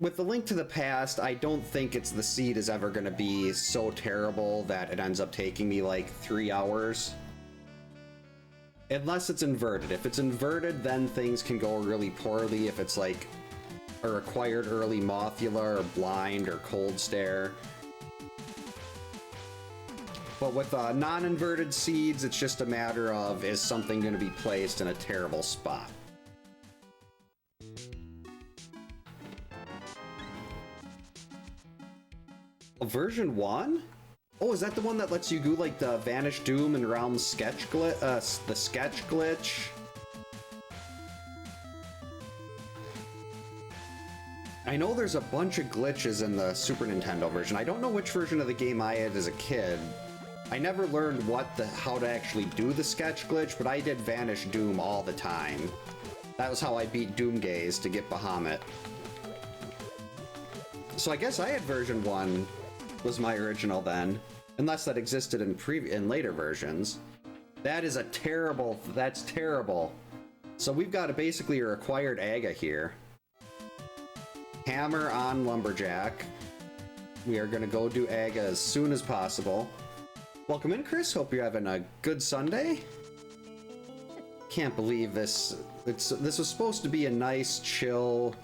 with the Link to the Past, I don't think the seed is ever going to be so terrible that it ends up taking me like 3 hours. Unless it's inverted. If it's inverted, then things can go really poorly. If it's like a required early Mothula or blind or cold stare. But with non-inverted seeds, it's just a matter of, is something going to be placed in a terrible spot? Version 1? Oh, is that the one that lets you do like the Vanish Doom and Realm sketch glitch? The sketch glitch? I know there's a bunch of glitches in the Super Nintendo version. I don't know which version of the game I had as a kid. I never learned how to actually do the sketch glitch, but I did Vanish Doom all the time. That was how I beat Doomgaze to get Bahamut. So I guess I had version 1 was my original then, unless that existed in later versions. That is that's terrible. So we've got basically a required Aga here. Hammer on Lumberjack. We are gonna go do Aga as soon as possible. Welcome in, Chris. Hope you're having a good Sunday. Can't believe this. This was supposed to be a nice, chill,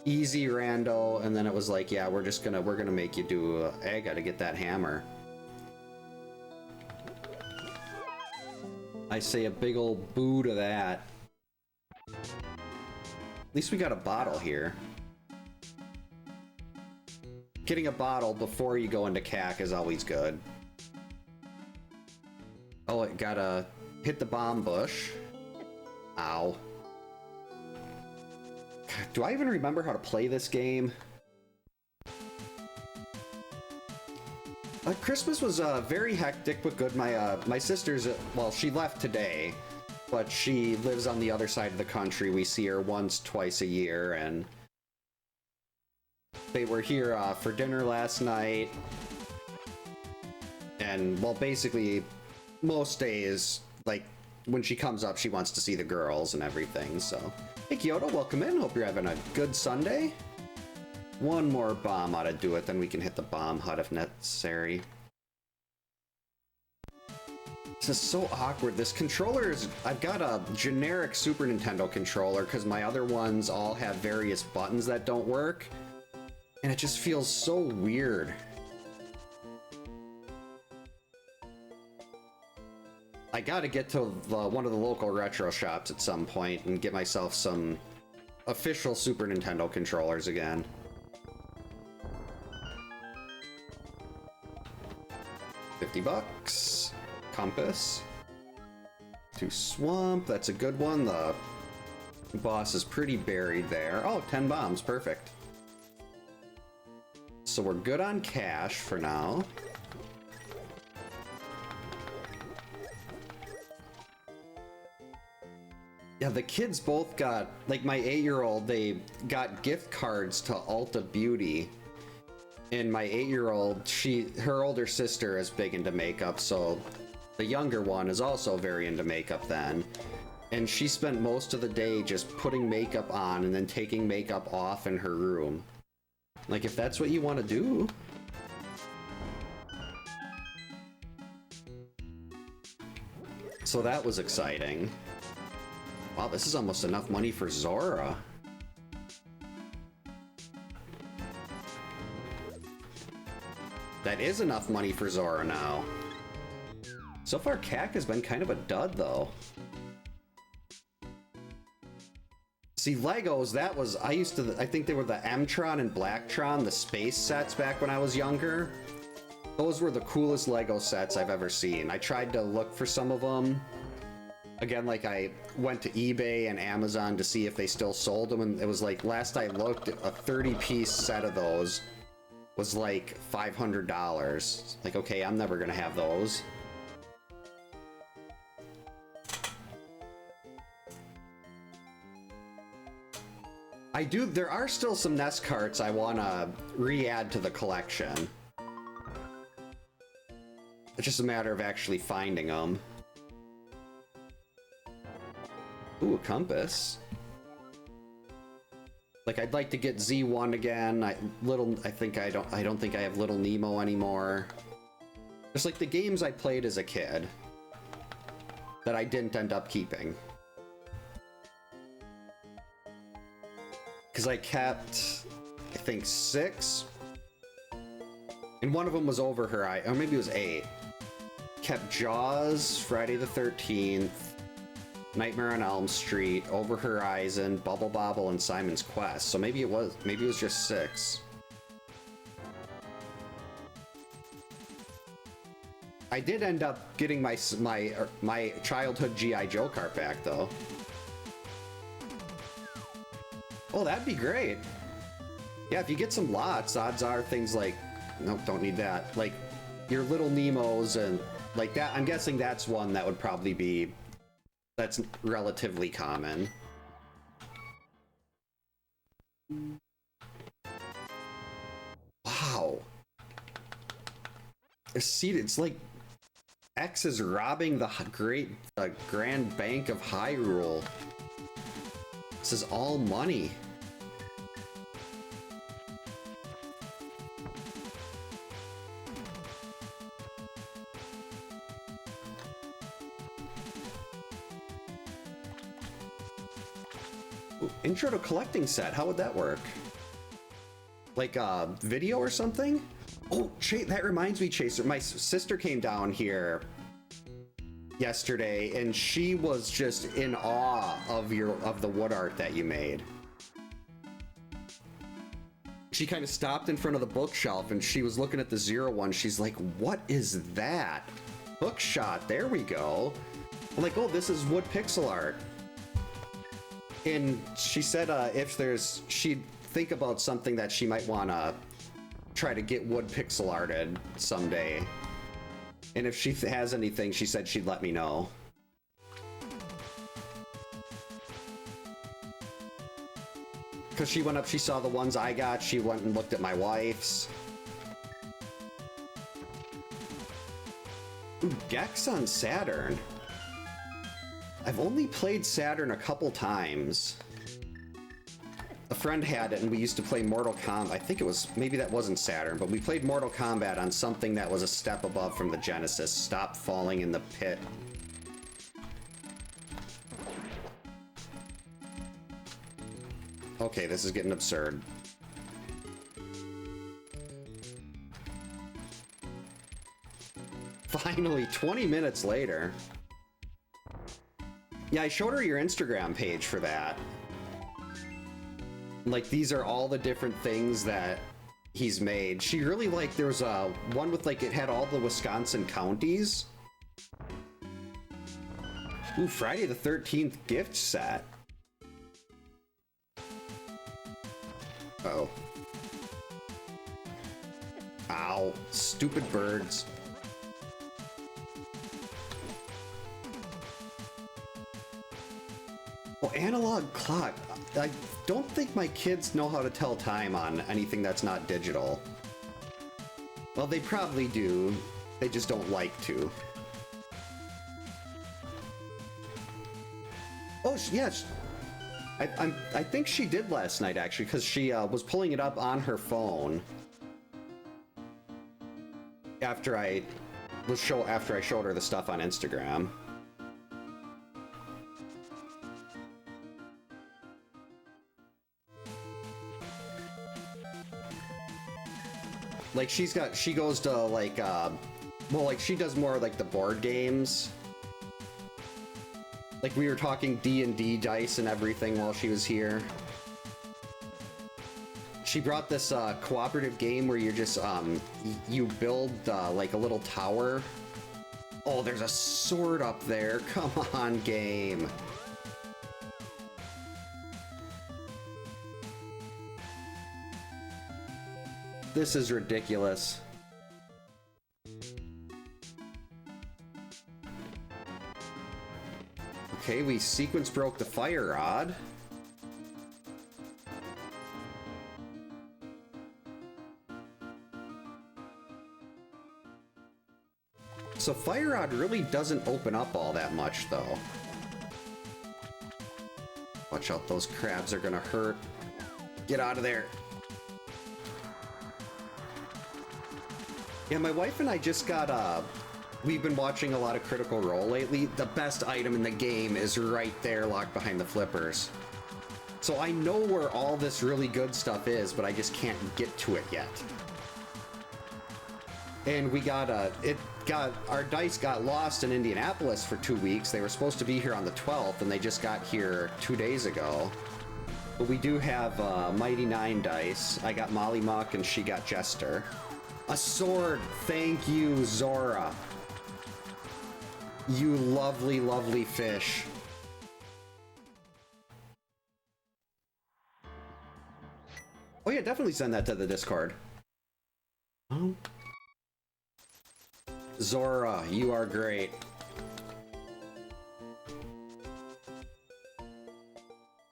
easy rando, and then it was like, yeah, we're gonna make you do Aga to get that hammer. I say a big old boo to that. At least we got a bottle here. Getting a bottle before you go into CAC is always good. Oh, it gotta hit the bomb bush. Ow. God, do I even remember how to play this game? Christmas was very hectic but good. My sister's, well, she left today, but she lives on the other side of the country. We see her once, twice a year, and they were here for dinner last night. And, well, basically, most days, like, when she comes up, she wants to see the girls and everything, so. Hey, Kyoto, welcome in. Hope you're having a good Sunday. One more bomb ought to do it, then we can hit the bomb hut if necessary. This is so awkward. This controller is... I've got a generic Super Nintendo controller because my other ones all have various buttons that don't work. And it just feels so weird. I gotta get to one of the local retro shops at some point and get myself some official Super Nintendo controllers again. $50. Compass. To swamp. That's a good one. The boss is pretty buried there. Oh, 10 bombs. Perfect. So we're good on cash for now. Yeah, the kids both got, like my 8-year-old, they got gift cards to Ulta Beauty. And my 8-year-old, her older sister is big into makeup, so the younger one is also very into makeup then. And she spent most of the day just putting makeup on and then taking makeup off in her room. Like, if that's what you want to do. So that was exciting. Wow, this is almost enough money for Zora. That is enough money for Zora now. So far, CAC has been kind of a dud, though. See, Legos, that was... I think they were the M-Tron and Blacktron, the space sets back when I was younger. Those were the coolest Lego sets I've ever seen. I tried to look for some of them. Again, like, I went to eBay and Amazon to see if they still sold them, and it was like, last I looked, a 30-piece set of those was like $500. Like, okay, I'm never gonna have those. There are still some NES carts I wanna re-add to the collection. It's just a matter of actually finding them. Ooh, a compass. Like, I'd like to get Z1 again. I don't think I have Little Nemo anymore. Just like the games I played as a kid that I didn't end up keeping. Because I kept, I think, 6. And one of them was Over Her Eye, or maybe it was 8. Kept Jaws, Friday the 13th, Nightmare on Elm Street, Over Horizon, Bubble Bobble, and Simon's Quest. So maybe it was just 6. I did end up getting my childhood G.I. Joe cart back though. Oh, that'd be great. Yeah, if you get some lots, odds are things like, nope, don't need that. Like your Little Nemos and like that. I'm guessing that's one that would probably be, that's relatively common. Wow. See, it's like X is robbing the Grand Bank of Hyrule. This is all money. Ooh, intro to collecting set. How would that work? Like a video or something? Oh, that reminds me, Chaser. My sister came down here yesterday, and she was just in awe of the wood art that you made. She kind of stopped in front of the bookshelf, and she was looking at the 01. She's like, "What is that?" Bookshot. There we go. I'm like, "Oh, this is wood pixel art." And she said, she'd think about something that she might want to try to get wood pixel arted someday, and if she has anything, she said she'd let me know. Because she went up, she saw the ones I got, she went and looked at my wife's. Ooh, Gex on Saturn. I've only played Saturn a couple times. A friend had it, and we used to play Mortal Kombat. I think it was, maybe that wasn't Saturn, but we played Mortal Kombat on something that was a step above from the Genesis. Stop falling in the pit. Okay, this is getting absurd. Finally, 20 minutes later. Yeah, I showed her your Instagram page for that. Like, these are all the different things that he's made. She really liked, there was a one with, like, it had all the Wisconsin counties. Ooh, Friday the 13th gift set. Uh-oh. Ow, stupid birds. Oh, analog clock. I don't think my kids know how to tell time on anything that's not digital. Well, they probably do. They just don't like to. Oh, yes. I think she did last night, actually, because she was pulling it up on her phone. After I showed her the stuff on Instagram. Like, she goes to, like, well, like, she does more, like, the board games. Like, we were talking D&D dice and everything while she was here. She brought this, cooperative game where you're just, you build, like, a little tower. Oh, there's a sword up there. Come on, game. This is ridiculous. Okay, we sequence broke the fire rod. So fire rod really doesn't open up all that much, though. Watch out, those crabs are gonna hurt. Get out of there. Yeah, my wife and I just got, we've been watching a lot of Critical Role lately. The best item in the game is right there, locked behind the flippers. So I know where all this really good stuff is, but I just can't get to it yet. And we got, our dice got lost in Indianapolis for 2 weeks. They were supposed to be here on the 12th, and they just got here 2 days ago. But we do have, Mighty 9 dice. I got Molly Muck, and she got Jester. A sword! Thank you, Zora. You lovely, lovely fish. Oh yeah, definitely send that to the Discord. Oh. Zora, you are great.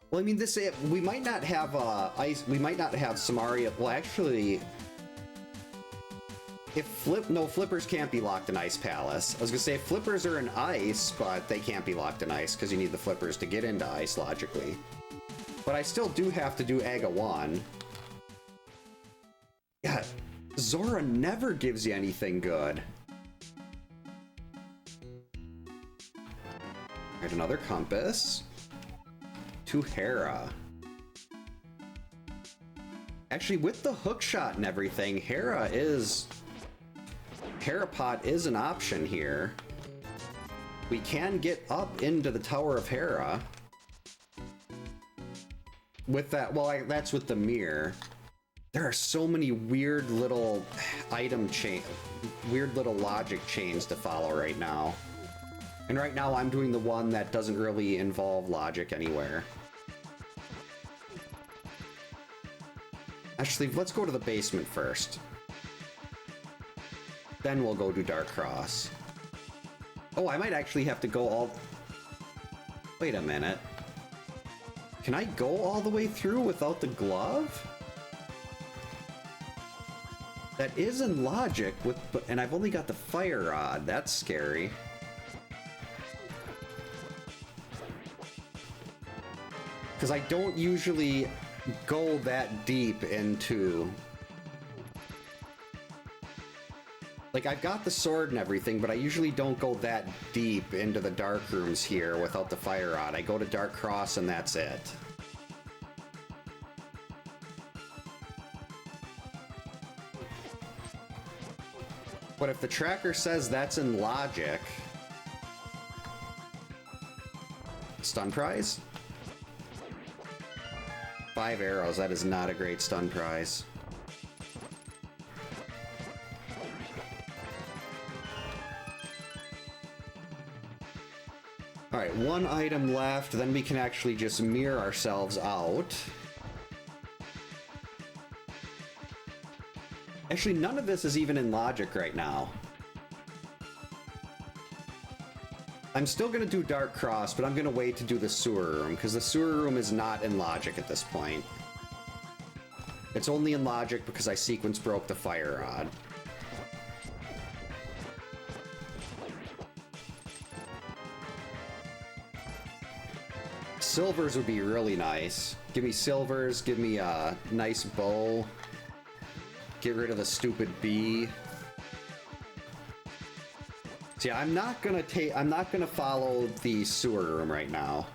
Well, I mean, this we might not have we might not have Samaria. Well, actually, if no flippers can't be locked in Ice Palace. I was gonna say flippers are in ice, but they can't be locked in ice because you need the flippers to get into ice logically. But I still do have to do Aga 1. Yeah, Zora never gives you anything good. Alright, another compass. To Hera. Actually, with the hook shot and everything, Hera Pot is an option here. We can get up into the Tower of Hera. With that, well, that's with the mirror. There are so many weird little weird little logic chains to follow right now. And right now I'm doing the one that doesn't really involve logic anywhere. Actually, let's go to the basement first. Then we'll go do Dark Cross. Oh, I might actually have to go all... Wait a minute. Can I go all the way through without the glove? That is in logic, and I've only got the fire rod. That's scary. Because I don't usually go that deep into... Like, I've got the sword and everything, but I usually don't go that deep into the dark rooms here without the fire rod. I go to Dark Cross and that's it. But if the tracker says that's in logic... Stun prize? 5 arrows, that is not a great stun prize. Alright, 1 item left, then we can actually just mirror ourselves out. Actually, none of this is even in logic right now. I'm still gonna do Dark Cross, but I'm gonna wait to do the sewer room, because the sewer room is not in logic at this point. It's only in logic because I sequence broke the fire rod. Silvers would be really nice. Give me silvers, give me a nice bow. Get rid of the stupid bee. So yeah, I'm not gonna follow the sewer room right now.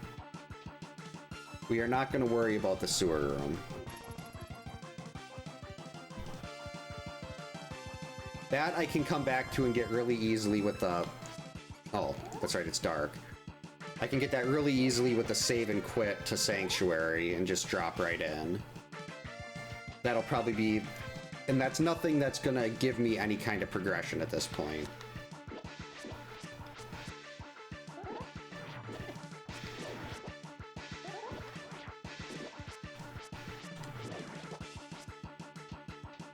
We are not gonna worry about the sewer room. That I can come back to and get really easily with the... Oh, that's right, it's dark. I can get that really easily with the save and quit to Sanctuary and just drop right in. That'll probably be... And that's nothing that's gonna give me any kind of progression at this point.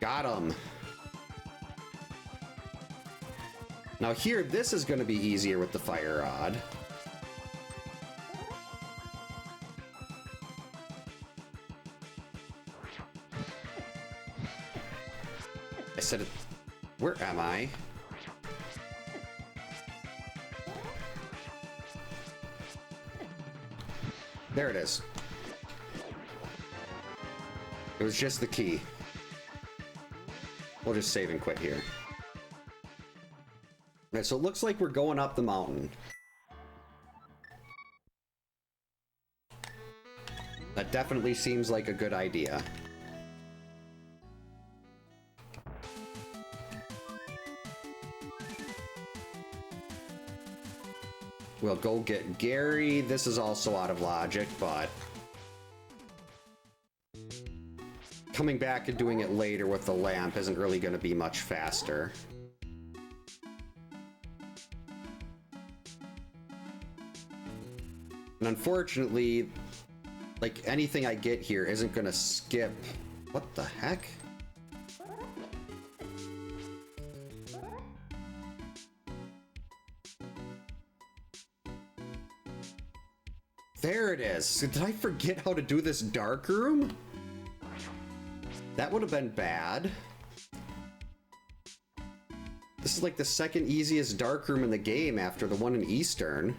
Got him. Now here, this is gonna be easier with the fire rod. I said it. Where am I? There it is. It was just the key. We'll just save and quit here. Alright, so it looks like we're going up the mountain. That definitely seems like a good idea. We'll go get Gary. This is also out of logic, but coming back and doing it later with the lamp isn't really going to be much faster. And unfortunately, like, anything I get here isn't going to skip. What the heck? There it is. Did I forget how to do this dark room? That would have been bad. This is like the second easiest dark room in the game after the one in Eastern.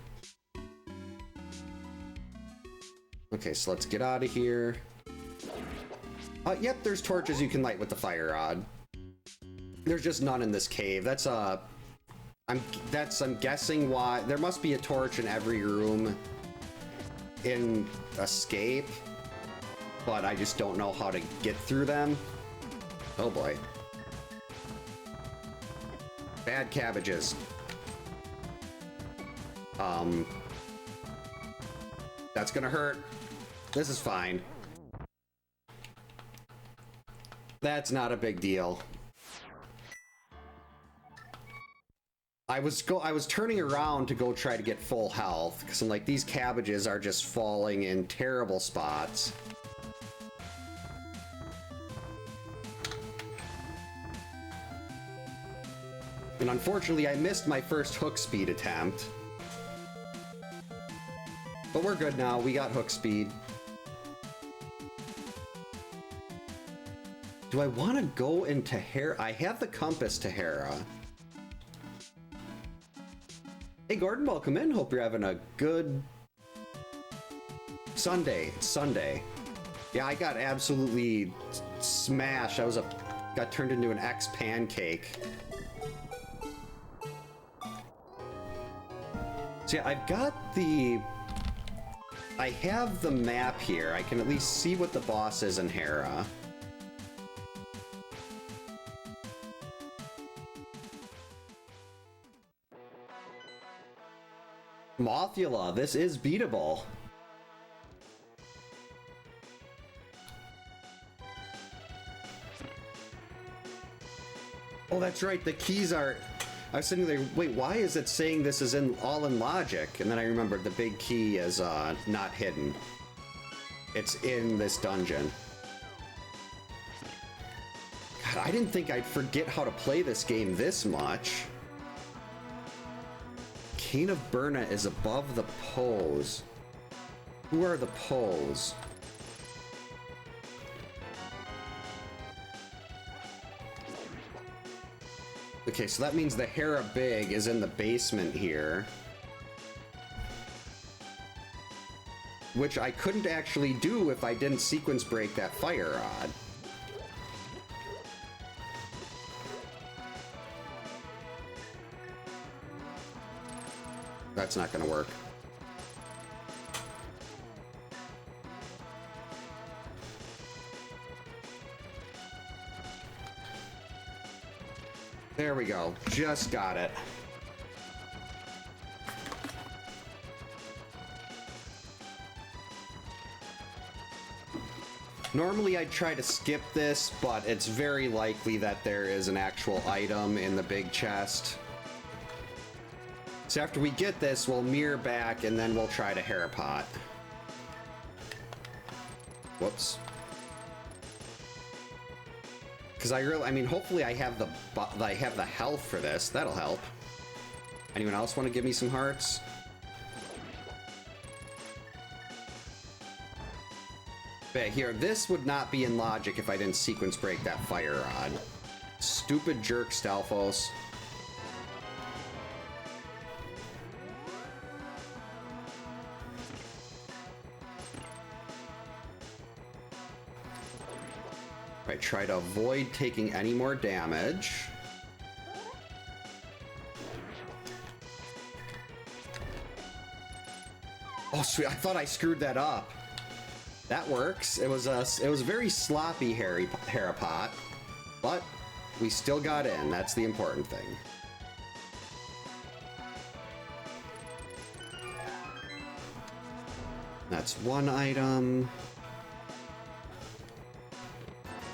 Okay, so let's get out of here. Yep, there's torches you can light with the fire rod. There's just none in this cave. I'm guessing why. There must be a torch in every room in Escape, but I just don't know how to get through them. Oh boy. Bad cabbages. That's gonna hurt. This is fine. That's not a big deal. I was turning around to go try to get full health because I'm like, these cabbages are just falling in terrible spots. And unfortunately, I missed my first hook speed attempt. But we're good now. We got hook speed. Do I want to go into Hera? I have the compass to Hera. Hey Gordon, welcome in. Hope you're having a good Sunday. It's Sunday. Yeah, I got absolutely smashed. Got turned into an ex-pancake. So yeah, I have the map here. I can at least see what the boss is in Hera. Mothula, this is beatable. Oh, that's right, the keys are... I was sitting there, wait, why is it saying this is all in logic? And then I remembered the big key is not hidden. It's in this dungeon. God, I didn't think I'd forget how to play this game this much. Cane of Burna is above the poles. Who are the poles? Okay, so that means the Hera Big is in the basement here. Which I couldn't actually do if I didn't sequence break that fire rod. That's not gonna work. There we go. Just got it. Normally I'd try to skip this, but it's very likely that there is an actual item in the big chest. So after we get this, we'll mirror back and then we'll try to Harapot. Whoops. Because I mean, hopefully I have the health for this. That'll help. Anyone else want to give me some hearts? But here, this would not be in logic if I didn't sequence break that fire rod. Stupid jerk, Stalfos. Right, try to avoid taking any more damage. Oh, sweet. I thought I screwed that up. That works. It was a very sloppy Harapot, but we still got in. That's the important thing. That's one item.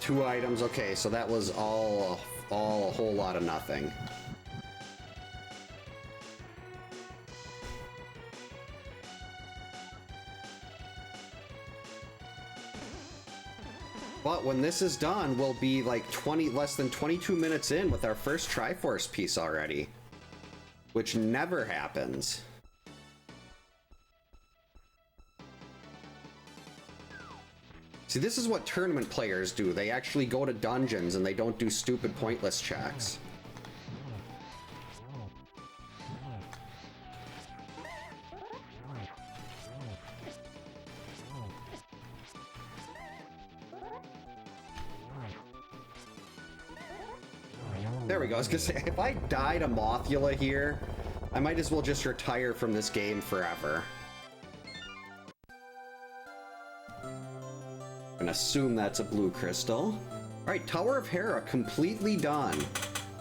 2 items. Okay, so that was all a whole lot of nothing. But when this is done, we'll be like less than 22 minutes in with our first Triforce piece already, which never happens. See, this is what tournament players do. They actually go to dungeons and they don't do stupid, pointless checks. There we go. I was gonna say, if I die to Mothula here, I might as well just retire from this game forever. And assume that's a blue crystal. Alright, Tower of Hera completely done.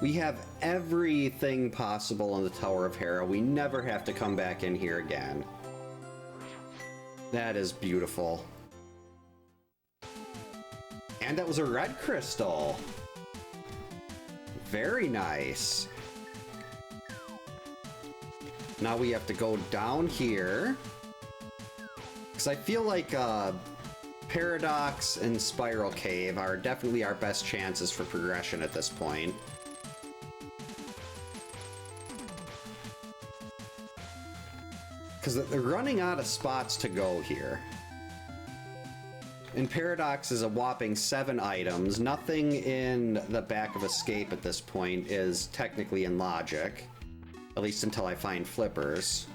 We have everything possible on the Tower of Hera. We never have to come back in here again. That is beautiful. And that was a red crystal. Very nice. Now we have to go down here. Because I feel like Paradox and Spiral Cave are definitely our best chances for progression at this point. Because they're running out of spots to go here. And Paradox is a whopping 7 items. Nothing in the back of Escape at this point is technically in logic. At least until I find flippers.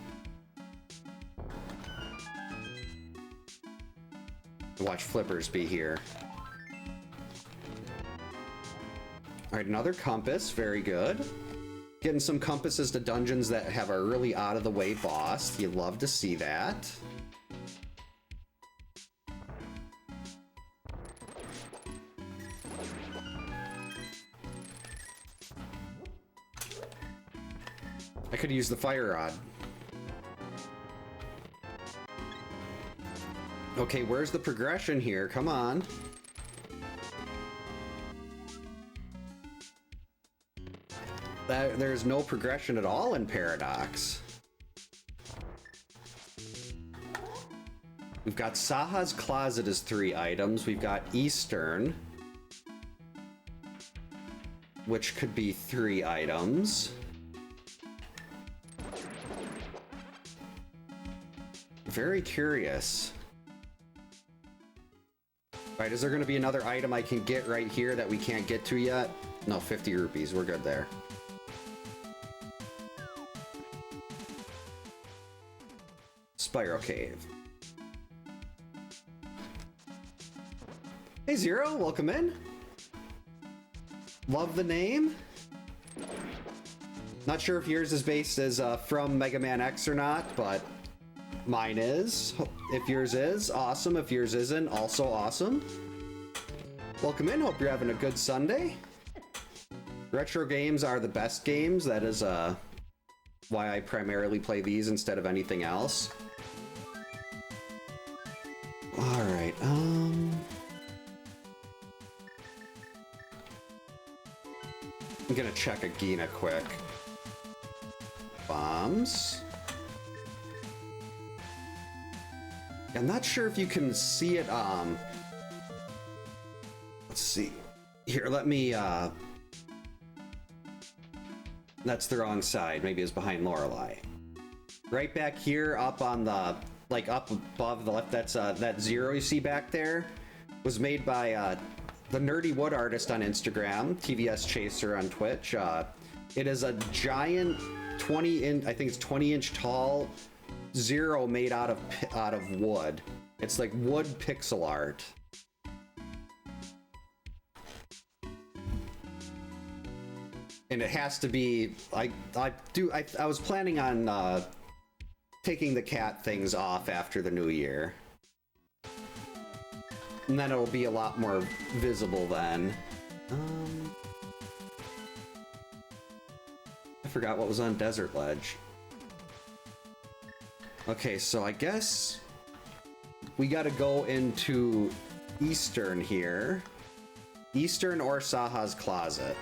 Watch flippers be here. Alright, another compass. Very good. Getting some compasses to dungeons that have a really out-of-the-way boss. You'd love to see that. I could use the fire rod. Okay, where's the progression here? Come on. There's no progression at all in Paradox. We've got Saha's Closet as 3 items. We've got Eastern, which could be 3 items. Very curious. Right, is there going to be another item I can get right here that we can't get to yet? No, 50 rupees. We're good there. Spiral Cave. Hey, Zero, welcome in. Love the name. Not sure if yours is based as from Mega Man X or not, but mine is. If yours is, awesome. If yours isn't, also awesome. Welcome in. Hope you're having a good Sunday. Retro games are the best games. That is why I primarily play these instead of anything else. All right. I'm gonna check a Gina quick. Bombs. I'm not sure if you can see it, let's see. Here, let me, that's the wrong side. Maybe it's behind Lorelei. Right back here, up on the, like, up above the left, that's, that 0 you see back there was made by, the Nerdy Wood Artist on Instagram, TVS Chaser on Twitch. It is a giant 20-inch, I think it's 20-inch tall 0 made out of wood. It's like wood pixel art. And it has to be, I was planning on taking the cat things off after the new year. And then it'll be a lot more visible then. I forgot what was on Desert Ledge. Okay, so I guess we gotta go into Eastern here. Eastern or Saha's closet.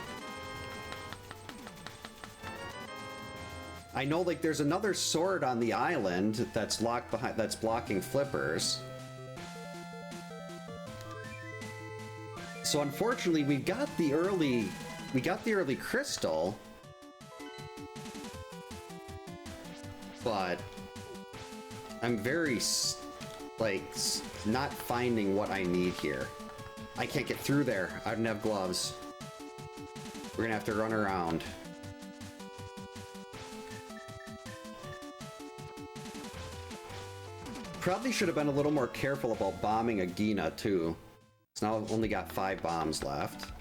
I know, like, there's another sword on the island that's locked behind, that's blocking flippers. So unfortunately, we got the early crystal, but I'm very, like, not finding what I need here. I can't get through there. I don't have gloves. We're gonna have to run around. Probably should have been a little more careful about bombing a Gina, too. So now I've only got 5 bombs left.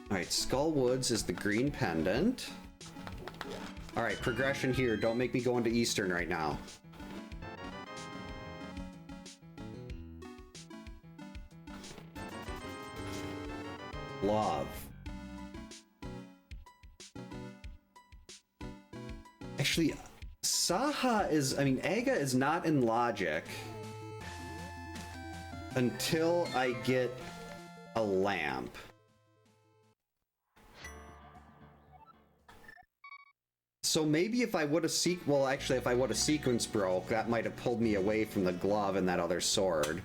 Alright, Skull Woods is the green pendant. Alright, progression here. Don't make me go into Eastern right now. Love. Actually, Saha is, I mean, Aga is not in logic until I get a lamp. So maybe if I would have well, actually, if I would have sequence broke, that might have pulled me away from the glove and that other sword.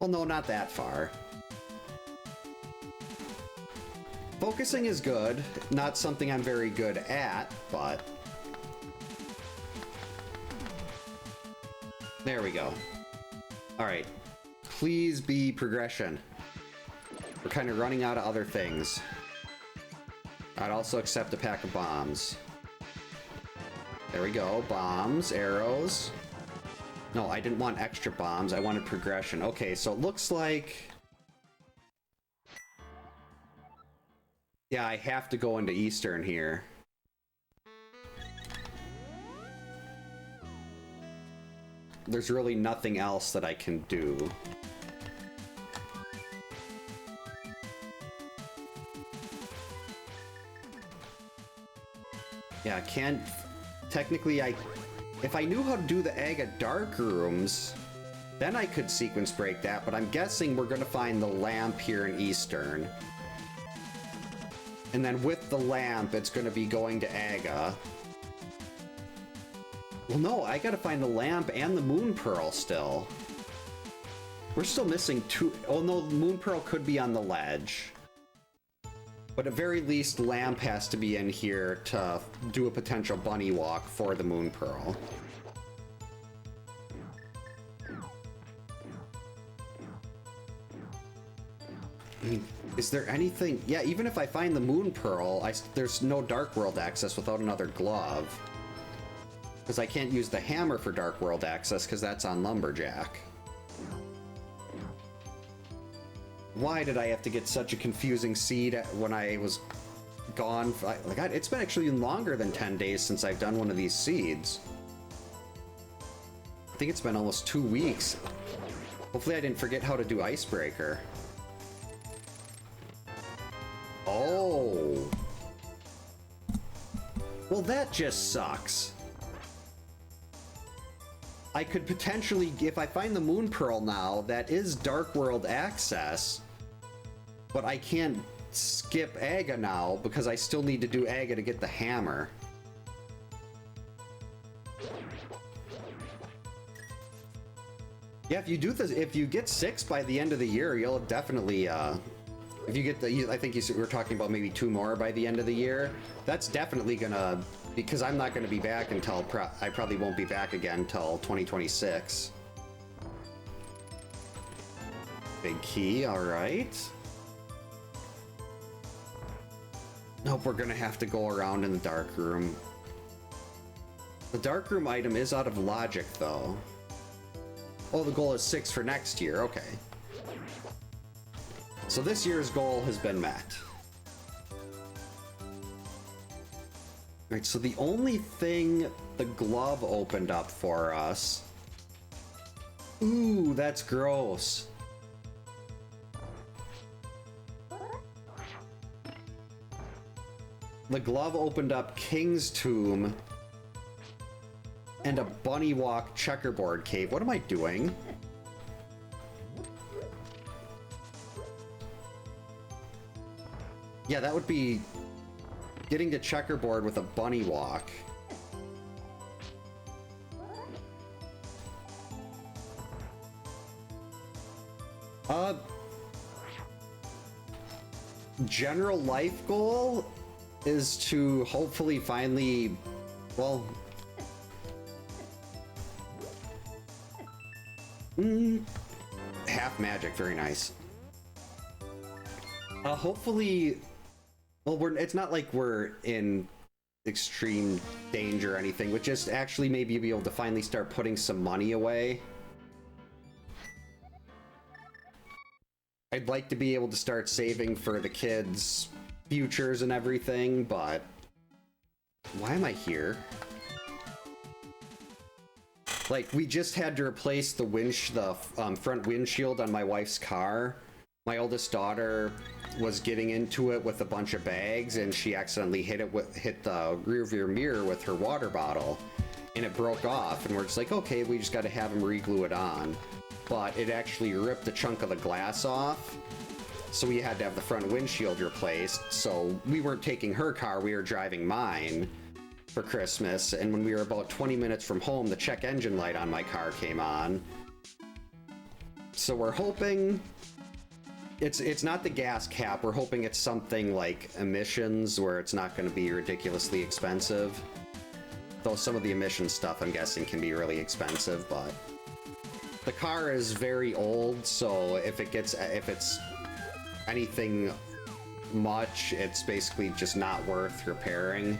Well, no, not that far. Focusing is good, not something I'm very good at, but... There we go. Alright. Please be progression. We're kind of running out of other things. I'd also accept a pack of bombs. There we go. Bombs, arrows. No, I didn't want extra bombs. I wanted progression. Okay, so it looks like... Yeah, I have to go into Eastern here. There's really nothing else that I can do. Yeah, I can't... Technically, if I knew how to do the Aga Dark Rooms, then I could sequence break that, but I'm guessing we're gonna find the lamp here in Eastern. And then with the lamp, it's gonna be going to Aga. Well, no, I gotta find the lamp and the Moon Pearl still. We're still missing 2... Oh no, the Moon Pearl could be on the ledge. But at very least, lamp has to be in here to do a potential bunny walk for the Moon Pearl. I mean, is there anything... Yeah, even if I find the Moon Pearl, there's no Dark World access without another glove. Because I can't use the hammer for Dark World access, because that's on Lumberjack. Why did I have to get such a confusing seed when I was gone? Like, it's been actually longer than 10 days since I've done one of these seeds. I think it's been almost 2 weeks. Hopefully I didn't forget how to do Icebreaker. Oh. Well, that just sucks. I could potentially, if I find the Moon Pearl now, that is Dark World access, but I can't skip Aga now because I still need to do Aga to get the hammer. Yeah, if you do this, if you get 6 by the end of the year, you'll definitely, if you get the, I think you were talking about maybe 2 more by the end of the year, that's definitely gonna, because I'm not gonna be back until, I probably won't be back again until 2026. Big key, alright. Nope, we're gonna have to go around in the dark room. The dark room item is out of logic, though. Oh, the goal is 6 for next year, okay. So this year's goal has been met. Alright, so the only thing the glove opened up for us... Ooh, that's gross. The glove opened up King's Tomb and a bunny walk checkerboard cave. What am I doing? Yeah, that would be getting to checkerboard with a bunny walk. General life goal is to hopefully finally, well, half magic, very nice. Hopefully, well, it's not like we're in extreme danger or anything, but just actually maybe be able to finally start putting some money away. I'd like to be able to start saving for the kids' futures and everything, but why am I here? Like, we just had to replace the front windshield on my wife's car. My oldest daughter was getting into it with a bunch of bags, and she accidentally hit the rearview mirror with her water bottle, and it broke off. And we're just like, okay, we just got to have him re-glue it on. But it actually ripped a chunk of the glass off, so we had to have the front windshield replaced. So we weren't taking her car, we were driving mine for Christmas, and when we were about 20 minutes from home, the check engine light on my car came on. So we're hoping it's not the gas cap, we're hoping it's something like emissions, where it's not going to be ridiculously expensive. Though some of the emissions stuff, I'm guessing, can be really expensive, but the car is very old, so if it's anything much, it's basically just not worth repairing.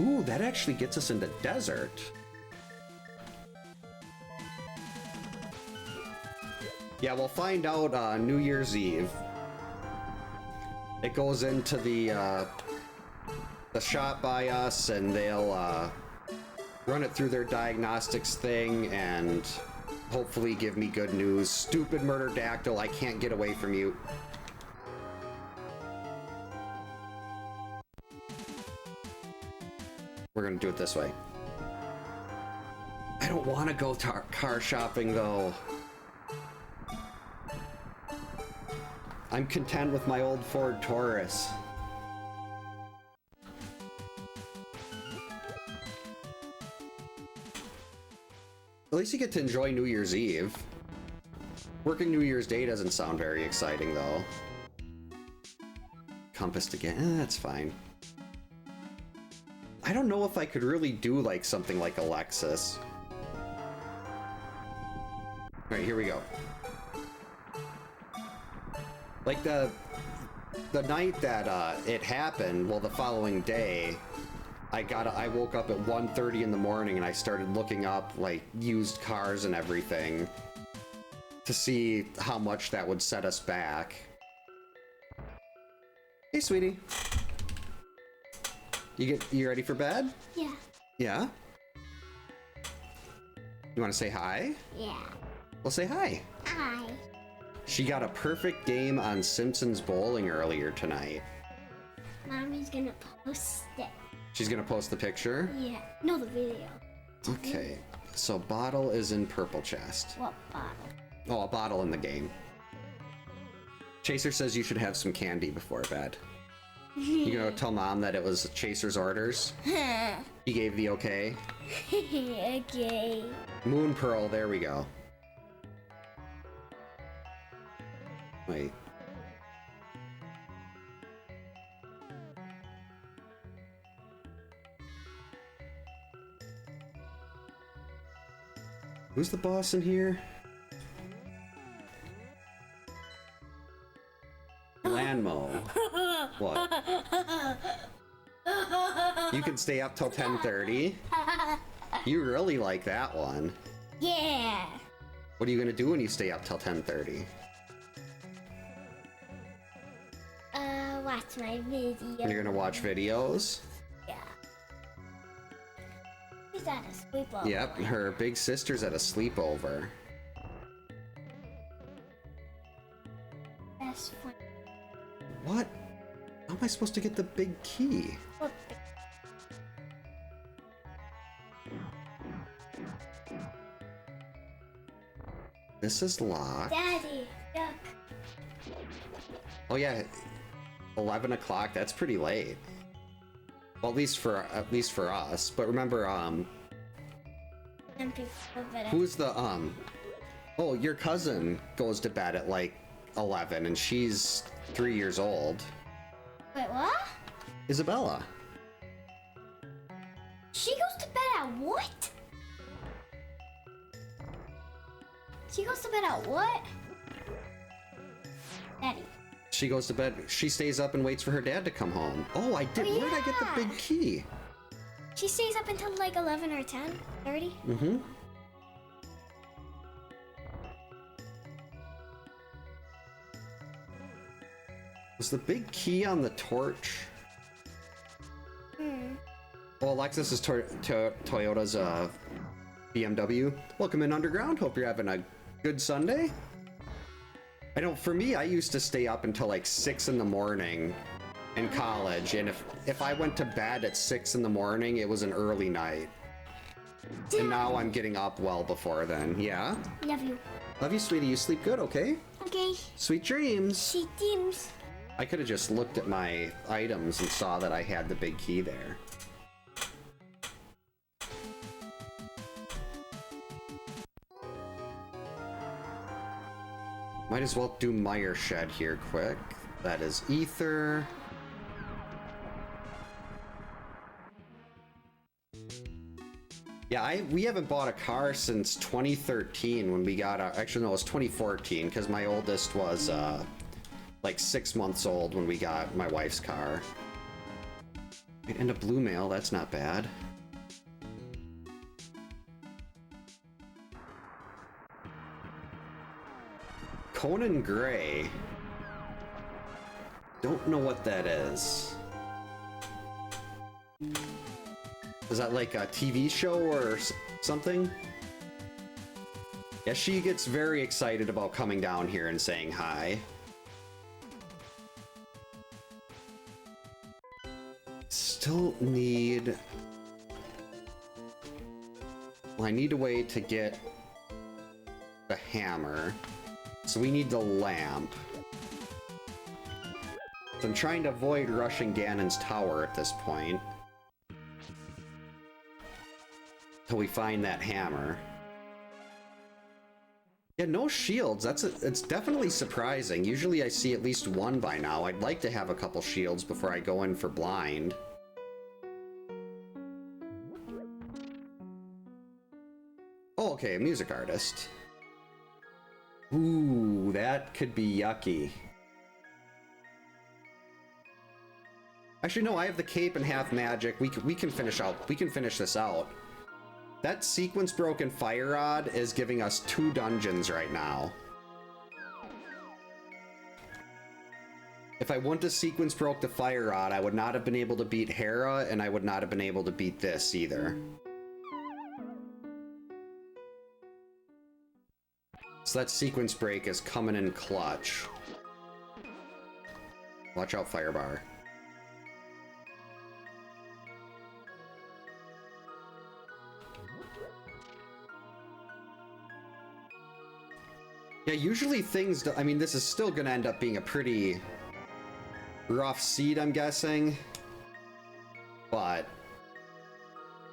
Ooh, that actually gets us into desert. Yeah, we'll find out New Year's Eve. It goes into the shop by us, and they'll run it through their diagnostics thing and hopefully give me good news. Stupid murder-dactyl, I can't get away from you. We're gonna do it this way. I don't want to go car shopping, though. I'm content with my old Ford Taurus. At least you get to enjoy New Year's Eve. Working New Year's Day doesn't sound very exciting, though. Compassed again, that's fine. I don't know if I could really do like something like Alexis. Alright, here we go. Like the night that it happened, well, the following day, I woke up at 1:30 in the morning and I started looking up like used cars and everything to see how much that would set us back. Hey, sweetie. You ready for bed? Yeah. Yeah? You want to say hi? Yeah. Well, say hi. Hi. She got a perfect game on Simpsons bowling earlier tonight. Mommy's gonna post it. She's gonna post the picture? Yeah. No, the video. Okay. So bottle is in purple chest. What bottle? Oh, a bottle in the game. Chaser says you should have some candy before bed. You gonna tell Mom that it was Chaser's orders? He gave the okay? Okay. Moon Pearl, there we go. Wait. Who's the boss in here? Landmo. What? You can stay up till 10:30? You really like that one. Yeah. What are you gonna do when you stay up till 10:30? watch my video. You're gonna watch videos? Yeah. She's at a sleepover. Yep, her big sister's at a sleepover. That's fun. What? How am I supposed to get the big key? What? This is locked. Daddy, look. Oh yeah, 11 o'clock. That's pretty late. Well, at least for us. But remember, And people better. who's the Oh, your cousin goes to bed at like 11, and she's 3 years old. Wait, what? Isabella. She goes to bed at what? She goes to bed at what? Daddy. She goes to bed. She stays up and waits for her dad to come home. Oh, I did. Oh, Where did I get the yeah. big key? She stays up until like 11 or 10:30. Mm-hmm. Was the big key on the torch? Well, Alexis is Toyota's BMW. Welcome in Underground. Hope you're having a good Sunday. I know for me, I used to stay up until like 6 in the morning in college, and if I went to bed at 6 in the morning, it was an early night. And now I'm getting up well before then. Yeah. Love you. Love you, sweetie. You sleep good, okay? Okay. Sweet dreams. She teams. I could have just looked at my items and saw that I had the big key there. Might as well do Meyer Shed here quick. That is ether. Yeah, we haven't bought a car since 2013 when we got our, actually no, it was 2014 because my oldest was like 6 months old when we got my wife's car. And a blue mail, that's not bad. Conan Gray. Don't know what that is. Is that like a TV show or something? Yeah, she gets very excited about coming down here and saying hi. Still need... Well, I need a way to get the hammer. So we need the lamp. So I'm trying to avoid rushing Ganon's tower at this point. Till we find that hammer. Yeah, no shields. It's definitely surprising. Usually I see at least one by now. I'd like to have a couple shields before I go in for blind. Oh, okay, a music artist. Ooh, that could be yucky. Actually, no, I have the cape and half magic. We can finish this out. That sequence broken fire rod is giving us 2 dungeons right now. If I wouldn't have sequence broke the fire rod, I would not have been able to beat Hera, and I would not have been able to beat this either. So that sequence break is coming in clutch. Watch out, Firebar. Yeah, usually things, I mean, this is still gonna end up being a pretty rough seed, I'm guessing. But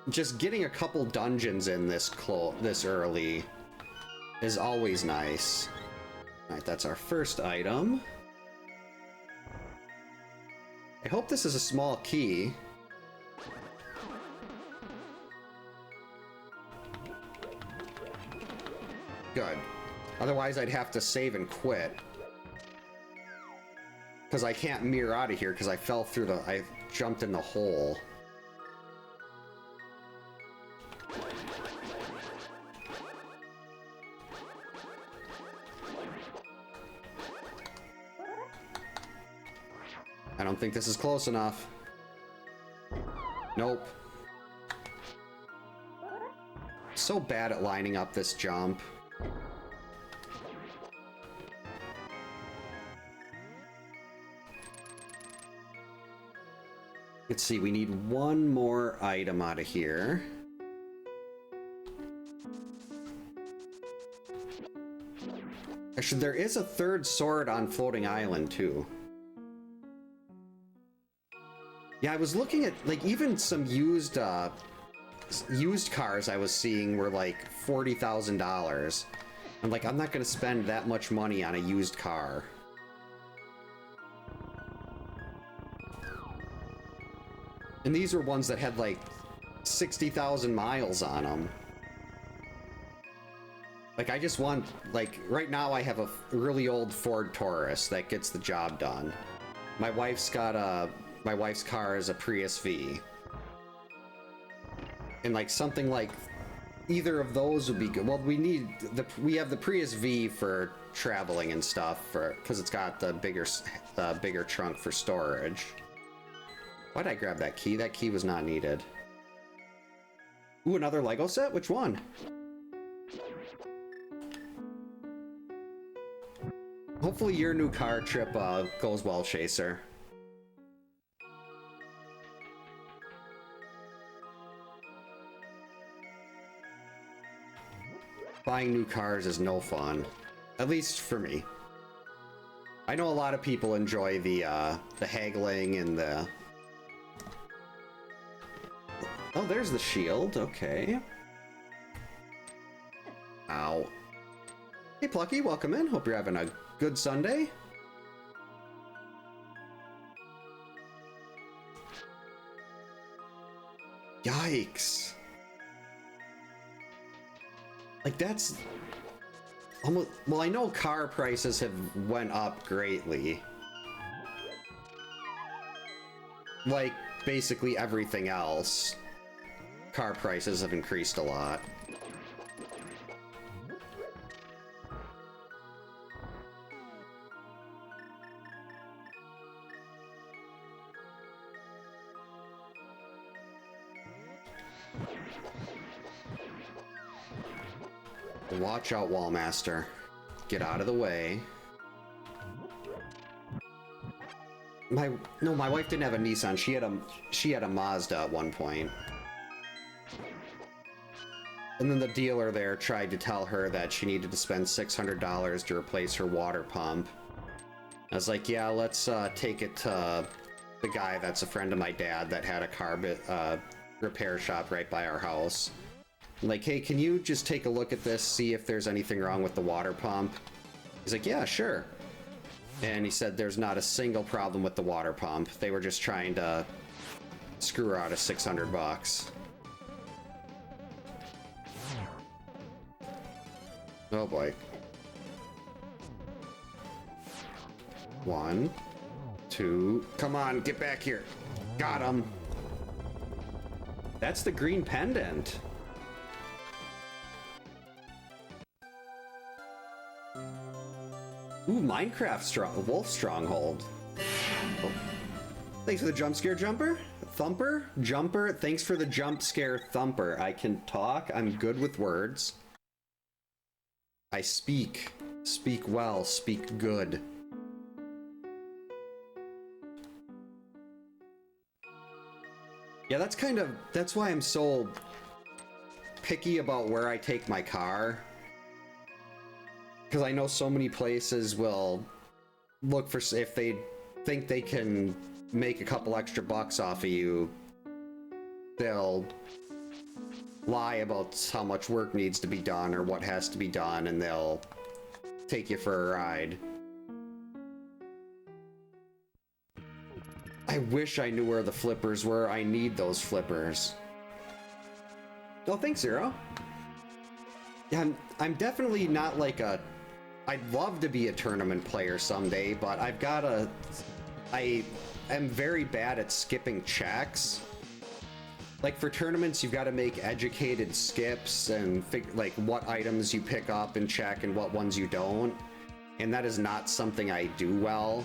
just getting a couple dungeons in this early is always nice. Alright, that's our first item. I hope this is a small key. Good. Otherwise, I'd have to save and quit. Because I can't mirror out of here because I fell through I jumped in the hole. I don't think this is close enough. Nope. So bad at lining up this jump. Let's see, we need one more item out of here. Actually, there is a third sword on Floating Island, too. Yeah, I was looking at, like, even some used cars I was seeing were, like, $40,000. I'm like, I'm not gonna spend that much money on a used car. And these were ones that had, like, 60,000 miles on them. Like, I just want, like, right now I have a really old Ford Taurus that gets the job done. My wife's car is a Prius V. And, like, something like either of those would be good. Well, we have the Prius V for traveling and stuff, because it's got the bigger trunk for storage. Why'd I grab that key? That key was not needed. Ooh, another Lego set? Which one? Hopefully your new car trip goes well, Chaser. Buying new cars is no fun. At least for me. I know a lot of people enjoy the haggling and the... Oh, there's the shield. Okay. Ow. Hey, Plucky, welcome in. Hope you're having a good Sunday. Yikes. Like, that's almost... Well, I know car prices have went up greatly. Like, basically everything else. Car prices have increased a lot. Watch out, Wallmaster. Get out of the way. My wife didn't have a Nissan. She had a Mazda at one point. And then the dealer there tried to tell her that she needed to spend $600 to replace her water pump. I was like, yeah, let's take it to the guy that's a friend of my dad that had a car repair shop right by our house. I'm like, hey, can you just take a look at this, see if there's anything wrong with the water pump? He's like, yeah, sure. And he said there's not a single problem with the water pump. They were just trying to screw her out of 600 bucks. Oh boy. 1, 2, come on, get back here. Got him. That's the green pendant. Ooh, Minecraft Wolf Stronghold. Oh. Thanks for the jump scare jumper. Thumper? Jumper? Thanks for the jump scare thumper. I can talk. I'm good with words. I speak. Speak well. Speak good. Yeah, that's why I'm so picky about where I take my car. Because I know so many places will look for, if they think they can make a couple extra bucks off of you, they'll lie about how much work needs to be done or what has to be done, and they'll take you for a ride. I wish I knew where the flippers were. I need those flippers. Oh, thanks, Zero. Yeah, I'm definitely not like a... I'd love to be a tournament player someday, but I am very bad at skipping checks. Like, for tournaments, you've got to make educated skips and like what items you pick up and check and what ones you don't. And that is not something I do well.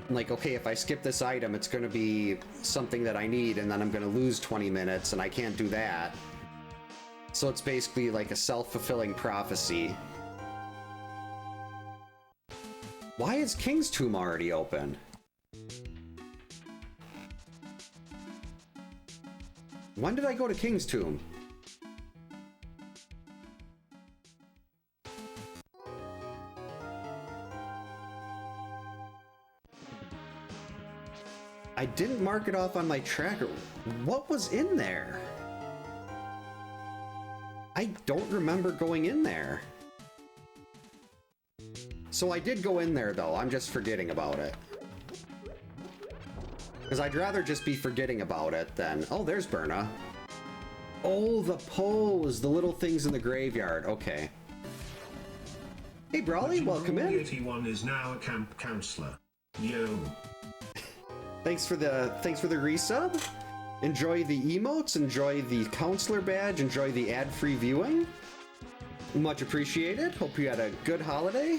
I'm like, okay, if I skip this item, it's going to be something that I need, and then I'm going to lose 20 minutes, and I can't do that. So it's basically like a self-fulfilling prophecy. Why is King's Tomb already open? When did I go to King's Tomb? I didn't mark it off on my tracker. What was in there? I don't remember going in there. So I did go in there though, I'm just forgetting about it. Because I'd rather just be forgetting about it than... Oh, there's Berna. Oh, the pose, the little things in the graveyard, okay. Hey Brawley, welcome in. 81 is now a camp counselor. Yo. Thanks for the resub. Enjoy the emotes, enjoy the counselor badge, enjoy the ad-free viewing. Much appreciated. Hope you had a good holiday.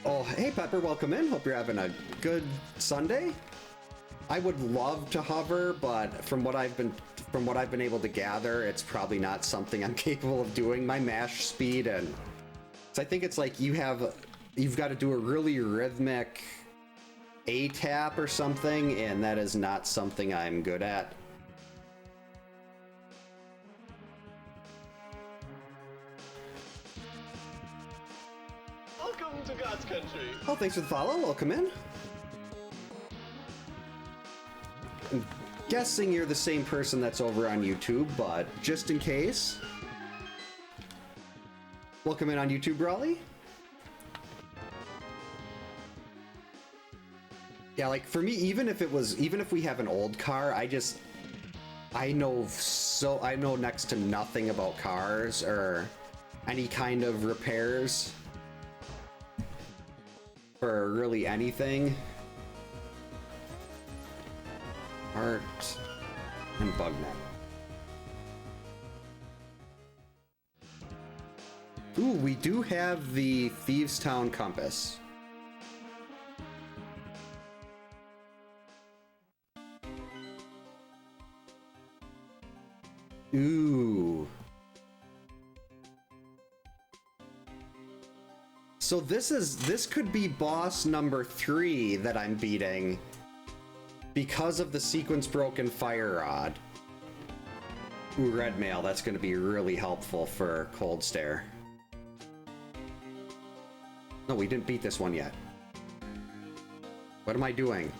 Oh, hey Pepper, welcome in. Hope you're having a good Sunday. I would love to hover, but from what I've been able to gather, it's probably not something I'm capable of doing. My mash speed, and so I think it's like you've got to do a really rhythmic A tap or something, and that is not something I'm good at. Welcome to God's country. Oh, thanks for the follow. Welcome in. I'm guessing you're the same person that's over on YouTube, but just in case. Welcome in on YouTube, Brawley. Yeah, like for me, even if we have an old car, I know next to nothing about cars or any kind of repairs for really anything. Art and Bugnet. Ooh, we do have the Thieves Town compass. Ooh. So this could be boss number 3 that I'm beating because of the sequence broken fire rod. Ooh, red mail, that's going to be really helpful for Cold Stare. No, we didn't beat this one yet. What am I doing?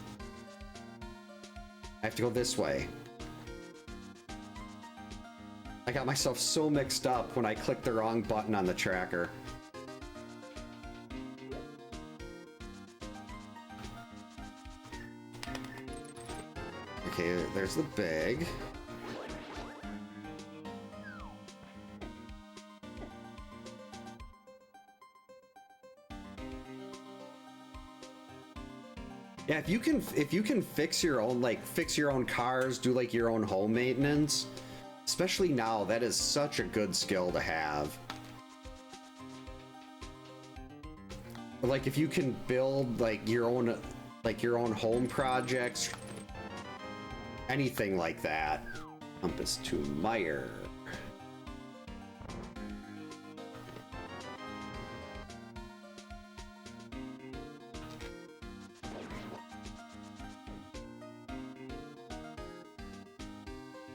I have to go this way. I got myself so mixed up when I clicked the wrong button on the tracker. Okay, there's the bag. Yeah, if you can fix your own cars, do like your own home maintenance, especially now, that is such a good skill to have. Like if you can build like your own home projects, anything like that. Compass to Meyer.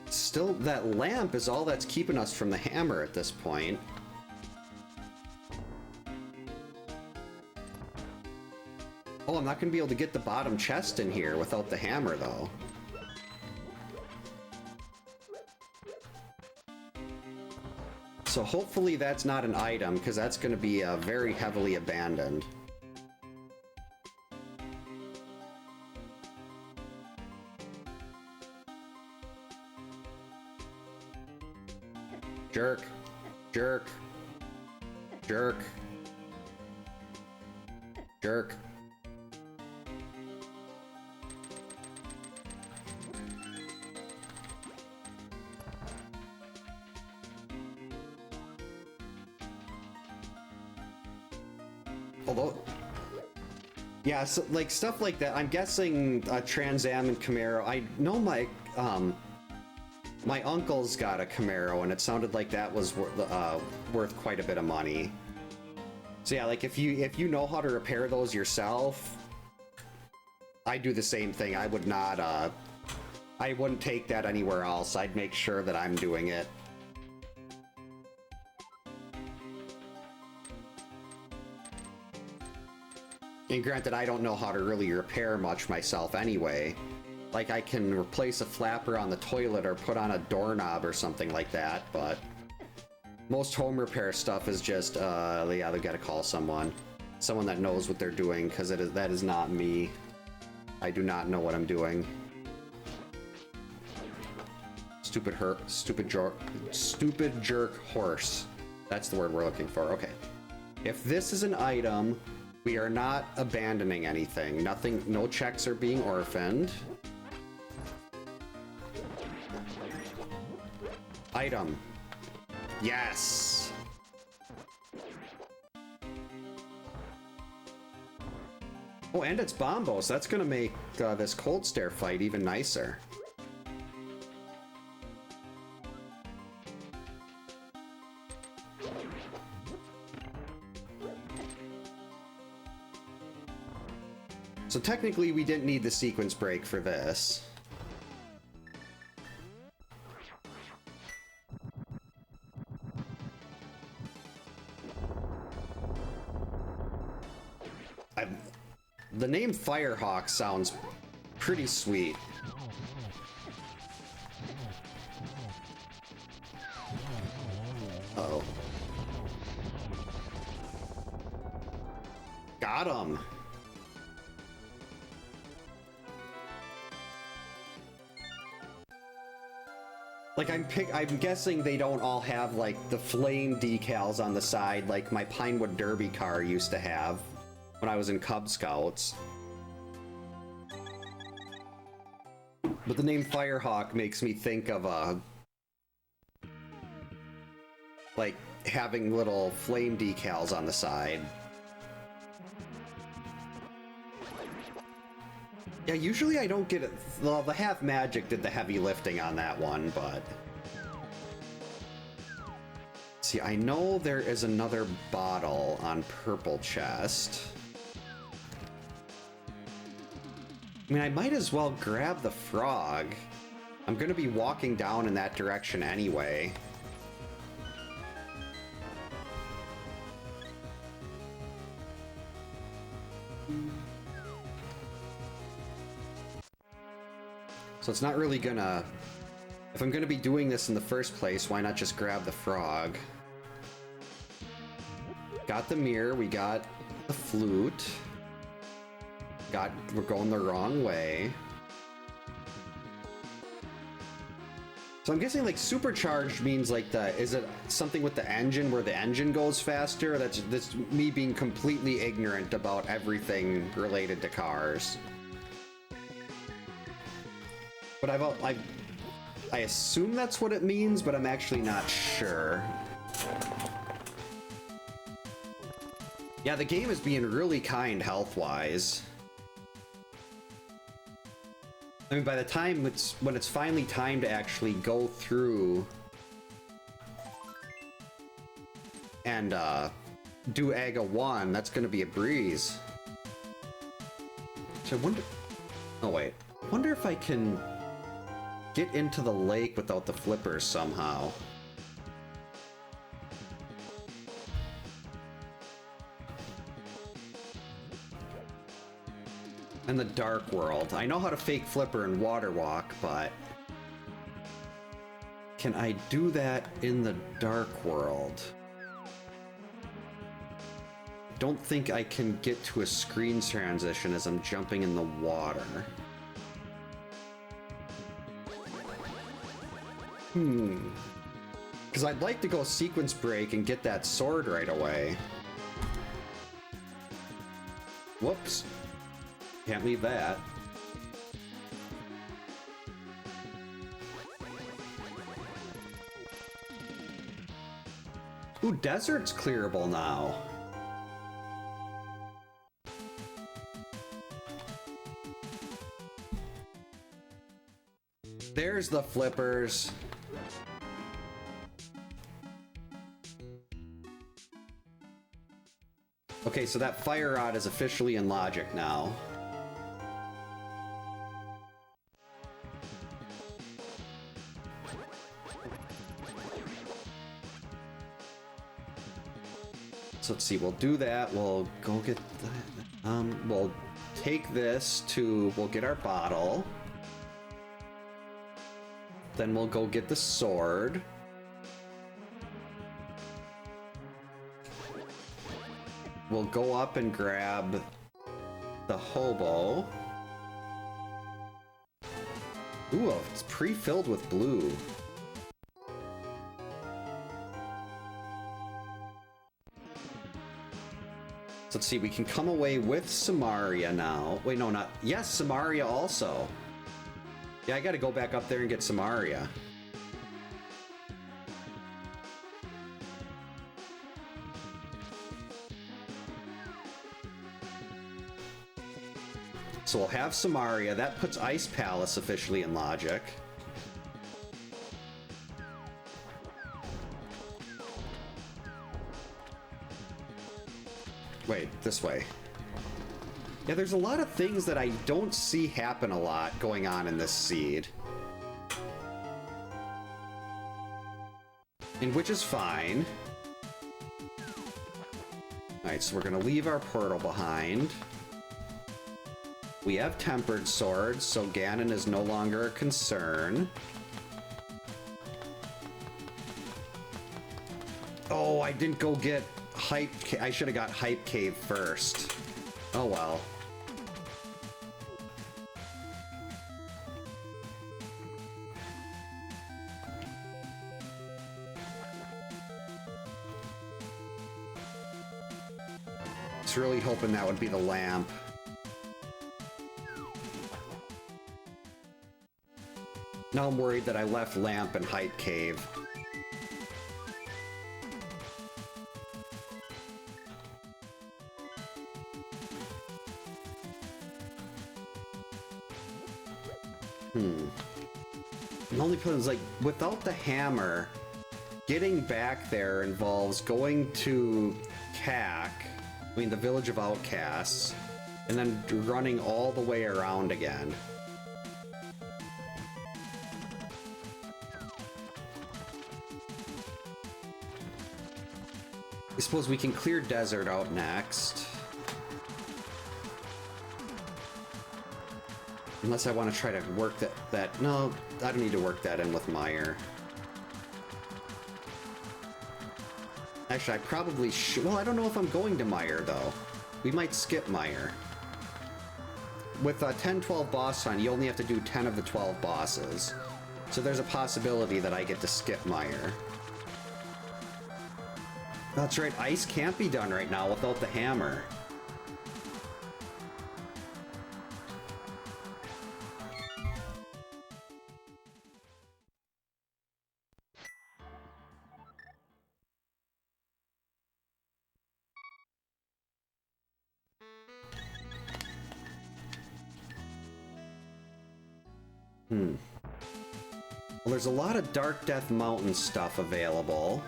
Still, that lamp is all that's keeping us from the hammer at this point. Oh, I'm not going to be able to get the bottom chest in here without the hammer, though. So hopefully that's not an item, because that's going to be very heavily abandoned. Jerk. Jerk. Jerk. Jerk. Although, yeah, so, like, stuff like that. I'm guessing a Trans Am and Camaro. I know my uncle's got a Camaro, and it sounded like that was worth quite a bit of money. So yeah, like if you know how to repair those yourself, I do the same thing. I would not, I wouldn't take that anywhere else. I'd make sure that I'm doing it. And granted, I don't know how to really repair much myself anyway. Like, I can replace a flapper on the toilet or put on a doorknob or something like that, but most home repair stuff is just, yeah, they gotta call someone. Someone that knows what they're doing, because that is not me. I do not know what I'm doing. Stupid jerk horse. That's the word we're looking for. Okay. If this is an item, we are not abandoning anything. Nothing, no checks are being orphaned. Item. Yes. Oh, and it's Bombos. That's gonna make this cold stare fight even nicer. So technically, we didn't need the sequence break for this. The name Firehawk sounds pretty sweet. Uh-oh. Got him. Like, I'm guessing they don't all have, like, the flame decals on the side like my Pinewood Derby car used to have when I was in Cub Scouts. But the name Firehawk makes me think of, like, having little flame decals on the side. Yeah, usually I don't get it. Well, the Half Magic did the heavy lifting on that one, but... See, I know there is another bottle on Purple Chest. I mean, I might as well grab the frog. I'm gonna be walking down in that direction anyway. So it's not really gonna... If I'm gonna be doing this in the first place, why not just grab the frog? Got the mirror, we got the flute. We're going the wrong way. So I'm guessing like supercharged means like is it something with the engine where the engine goes faster? That's me being completely ignorant about everything related to cars. But I assume that's what it means, but I'm actually not sure. Yeah, the game is being really kind health-wise. I mean, by the time when it's finally time to actually go through and do AGA 1, that's gonna be a breeze. So I wonder... Oh wait. I wonder if I can get into the lake without the flippers somehow. In the dark world. I know how to fake flipper and water walk, but can I do that in the dark world? Don't think I can get to a screen transition as I'm jumping in the water. Because I'd like to go sequence break and get that sword right away. Whoops. Can't leave that. Ooh, desert's clearable now. There's the flippers. Okay, so that fire rod is officially in logic now. So let's see, we'll do that. We'll go get the, we'll take this to, we'll get our bottle. Then we'll go get the sword. We'll go up and grab the hobo. Ooh, it's pre-filled with blue. So let's see, we can come away with Samaria now. Wait, no, not... Yes, Samaria also. Yeah, I gotta go back up there and get Samaria. So we'll have Samaria. That puts Ice Palace officially in logic. Wait, this way. Yeah, there's a lot of things that I don't see happen a lot going on in this seed. And which is fine. Alright, so we're gonna leave our portal behind. We have tempered swords, so Ganon is no longer a concern. Oh, I didn't go get Hype. I should have got Hype Cave first. Oh well. I was really hoping that would be the lamp. Now I'm worried that I left lamp and Hype Cave. The only problem is, like, without the hammer, getting back there involves going to CAC, I mean the Village of Outcasts, and then running all the way around again. I suppose we can clear desert out next. Unless I want to try to work that... No, I don't need to work that in with Meyer. Actually, I probably should... Well, I don't know if I'm going to Meyer, though. We might skip Meyer. With 10-12 boss hunt, you only have to do 10 of the 12 bosses. So there's a possibility that I get to skip Meyer. That's right, ice can't be done right now without the hammer. Well, there's a lot of Dark Death Mountain stuff available.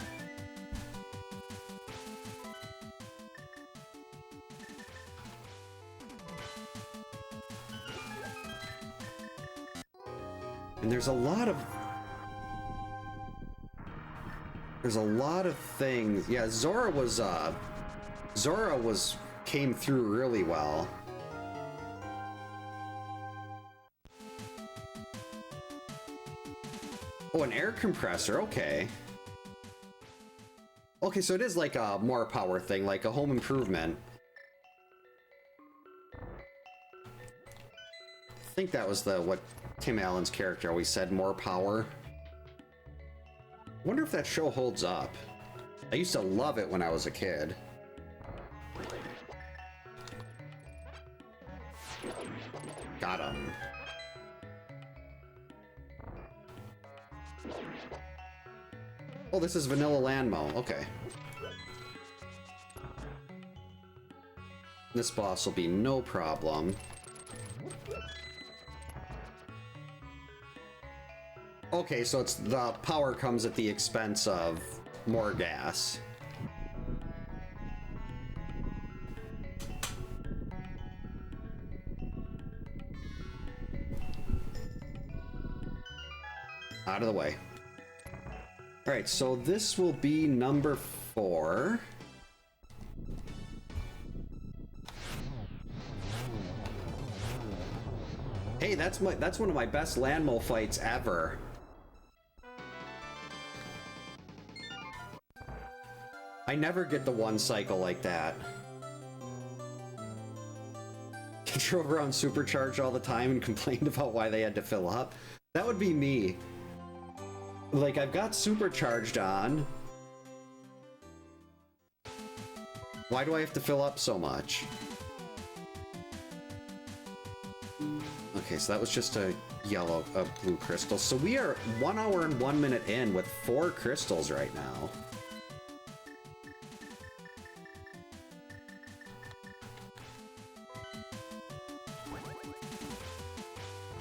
And there's a lot of things. Yeah, Zora came through really well. Oh, an air compressor, okay. Okay, so it is like a more power thing, like a home improvement. I think that was what Tim Allen's character always said, more power. Wonder if that show holds up. I used to love it when I was a kid. Got him. Oh, this is Vanilla Landmo. Okay. This boss will be no problem. Okay, so it's the power comes at the expense of more gas. Out of the way. All right, so this will be number 4. Hey, that's one of my best landmo fights ever. I never get the one cycle like that. You drove around supercharged all the time and complained about why they had to fill up. That would be me. Like, I've got supercharged on. Why do I have to fill up so much? Okay, so that was just a blue crystal. So we are 1 hour and 1 minute in with 4 crystals right now.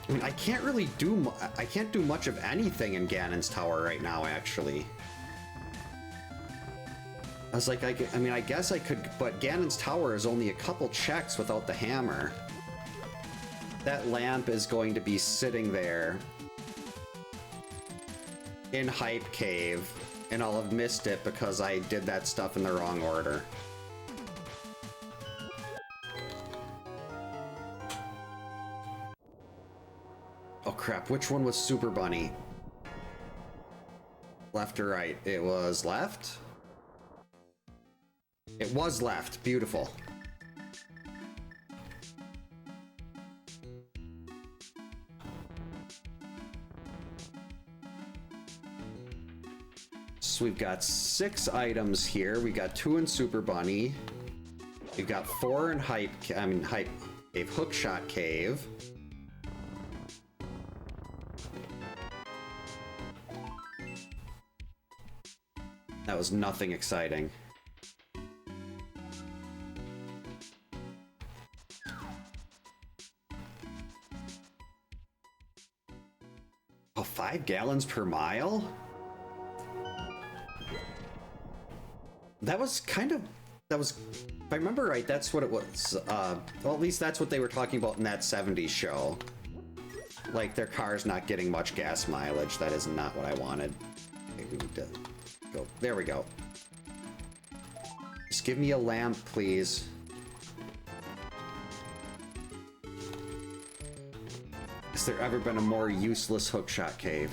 I mean, I can't really do I can't do much of anything in Ganon's Tower right now, actually. I was like, I mean, I guess I could, but Ganon's Tower is only a couple checks without the hammer. That lamp is going to be sitting there in Hype Cave, and I'll have missed it because I did that stuff in the wrong order. Oh crap, which one was Super Bunny? Left or right? It was left? It was left. Beautiful. So we've got 6 items here. We got 2 in Super Bunny. We've got 4 in Hype Cave, Hookshot Cave. That was nothing exciting. Oh, 5 gallons per mile? That was kind of, if I remember right, that's what it was. Well, at least that's what they were talking about in that 70s show. Like, their car's not getting much gas mileage. That is not what I wanted. Okay, we need to go. There we go. Just give me a lamp, please. Has there ever been a more useless hookshot cave?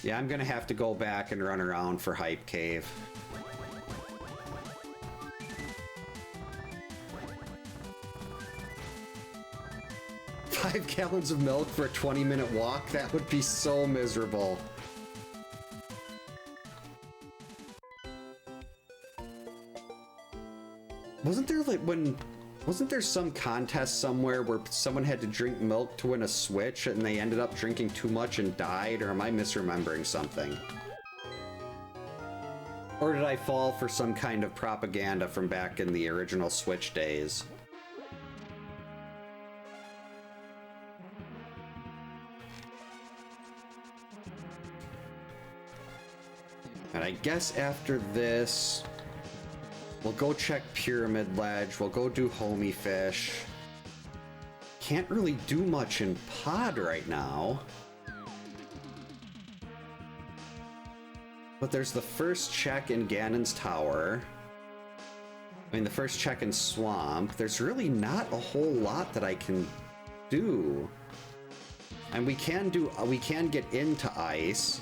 Yeah, I'm gonna have to go back and run around for Hype Cave. Five gallons of milk for a 20-minute walk? That would be so miserable. Wasn't there wasn't there some contest somewhere where someone had to drink milk to win a Switch and they ended up drinking too much and died? Or am I misremembering something? Or did I fall for some kind of propaganda from back in the original Switch days? And I guess after this, we'll go check Pyramid Ledge, we'll go do Homie Fish. Can't really do much in Pod right now. But there's the first check in Ganon's Tower. I mean, the first check in Swamp. There's really not a whole lot that I can do. And we can get into Ice.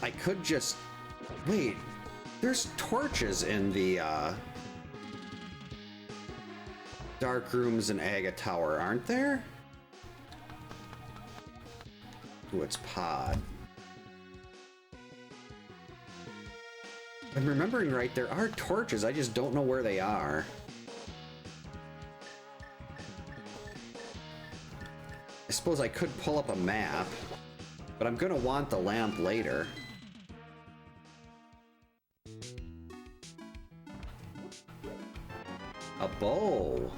I could just... Wait, there's torches in the, Dark Rooms in Aga Tower, aren't there? Ooh, it's Pod. If I'm remembering right, there are torches, I just don't know where they are. I suppose I could pull up a map, but I'm gonna want the lamp later. A bow.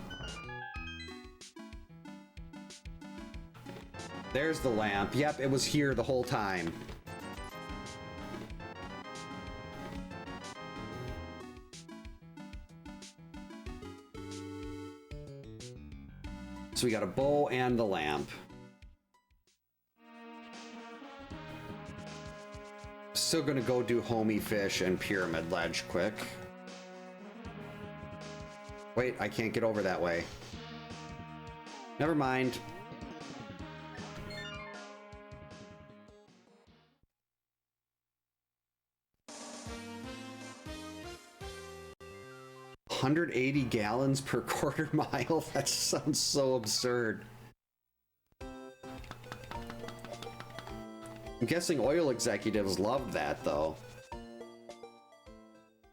There's the lamp. Yep, it was here the whole time. So we got a bow and the lamp. Still gonna go do homie fish and pyramid ledge quick. Wait, I can't get over that way. Never mind. $180 gallons per quarter mile? That sounds so absurd. I'm guessing oil executives loved that, though.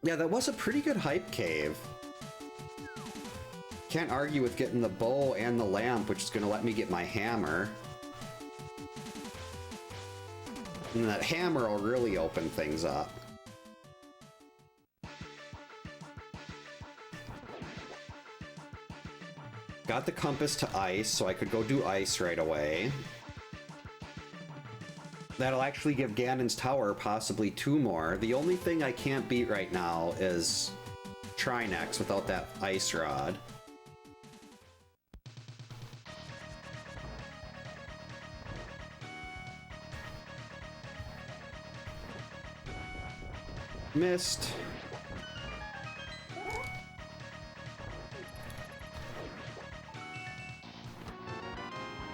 Yeah, that was a pretty good hype cave. Can't argue with getting the bow and the lamp, which is going to let me get my hammer. And that hammer will really open things up. Got the compass to ice, so I could go do ice right away. That'll actually give Ganon's Tower possibly 2 more. The only thing I can't beat right now is Trinex without that ice rod. Missed.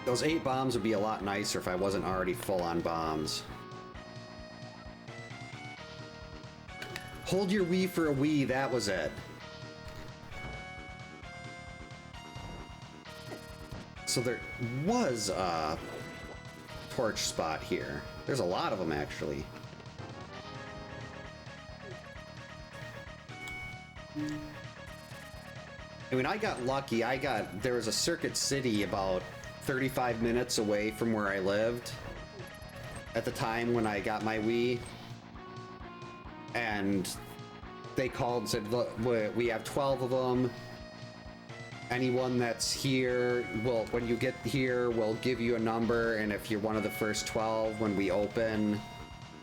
Those 8 bombs would be a lot nicer if I wasn't already full on bombs. Hold your Wii for a Wii, that was it. So there was a torch spot here. There's a lot of them, actually. I mean, I got lucky. There was a Circuit City about 35 minutes away from where I lived at the time when I got my Wii, and they called and said, look, we have 12 of them. Anyone that's here, when you get here, we'll give you a number, and if you're one of the first 12 when we open,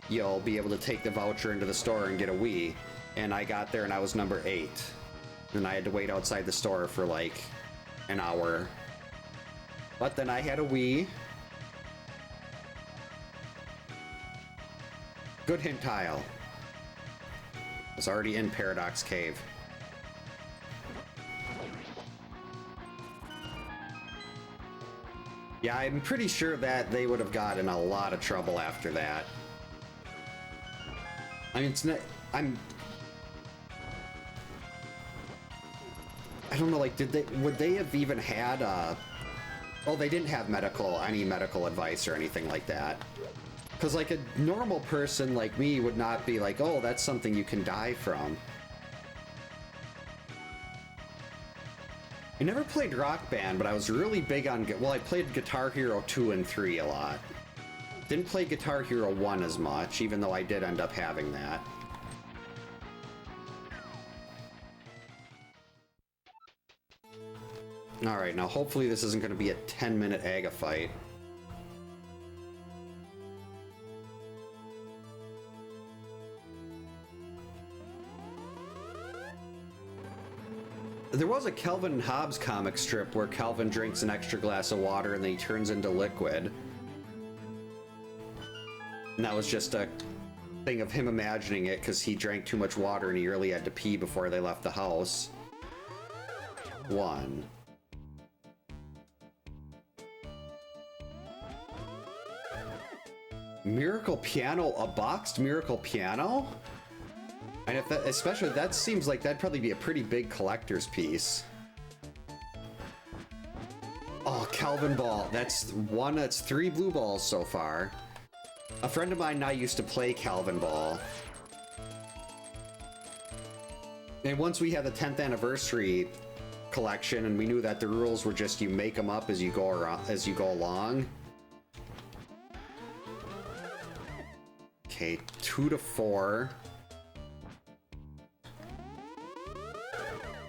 you'll be able to take the voucher into the store and get a Wii. And I got there and I was number 8, and I had to wait outside the store for like an hour. But then I had a Wii. Good hint tile. I was already in Paradox Cave. Yeah, I'm pretty sure that they would have gotten a lot of trouble after that. I mean, it's not... I don't know, like, would they have even had, oh, they didn't have any medical advice or anything like that. Because, like, a normal person like me would not be like, oh, that's something you can die from. I never played Rock Band, but I was really big on... Well, I played Guitar Hero 2 and 3 a lot. Didn't play Guitar Hero 1 as much, even though I did end up having that. Alright, now hopefully this isn't going to be a 10-minute Aga fight. There was a Calvin and Hobbes comic strip where Calvin drinks an extra glass of water and then he turns into liquid. And that was just a thing of him imagining it because he drank too much water and he really had to pee before they left the house. 1. Miracle Piano? A boxed Miracle Piano? And if that, especially, that seems like that'd probably be a pretty big collector's piece. Oh, Calvin Ball. That's 3 blue balls so far. A friend of mine and I used to play Calvin Ball. And once we had the 10th anniversary collection, and we knew that the rules were just you make them up as you go around, as you go along. Okay, 2 to 4.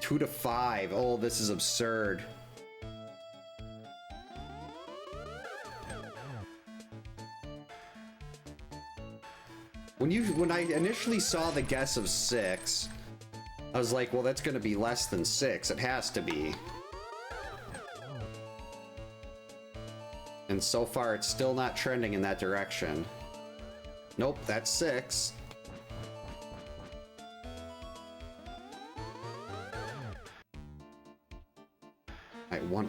2 to 5. Oh, this is absurd. When I initially saw the guess of 6, I was like, well, that's going to be less than 6. It has to be. And so far, it's still not trending in that direction. Nope, that's 6.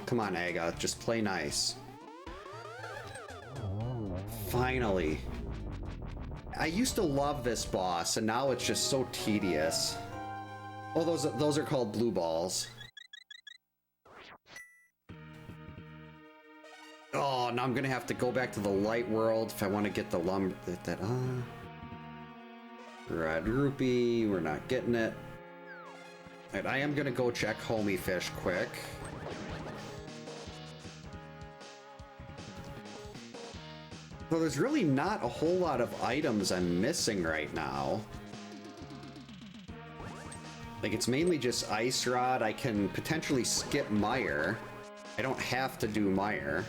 Come on, Aga, just play nice. Finally. I used to love this boss, and now it's just so tedious. Oh, those are called blue balls. Oh, now I'm gonna have to go back to the light world if I want to get the red rupee. We're not getting it. Alright, I am gonna go check Homie Fish quick. So there's really not a whole lot of items I'm missing right now. Like, it's mainly just Ice Rod. I can potentially skip Mire. I don't have to do Mire.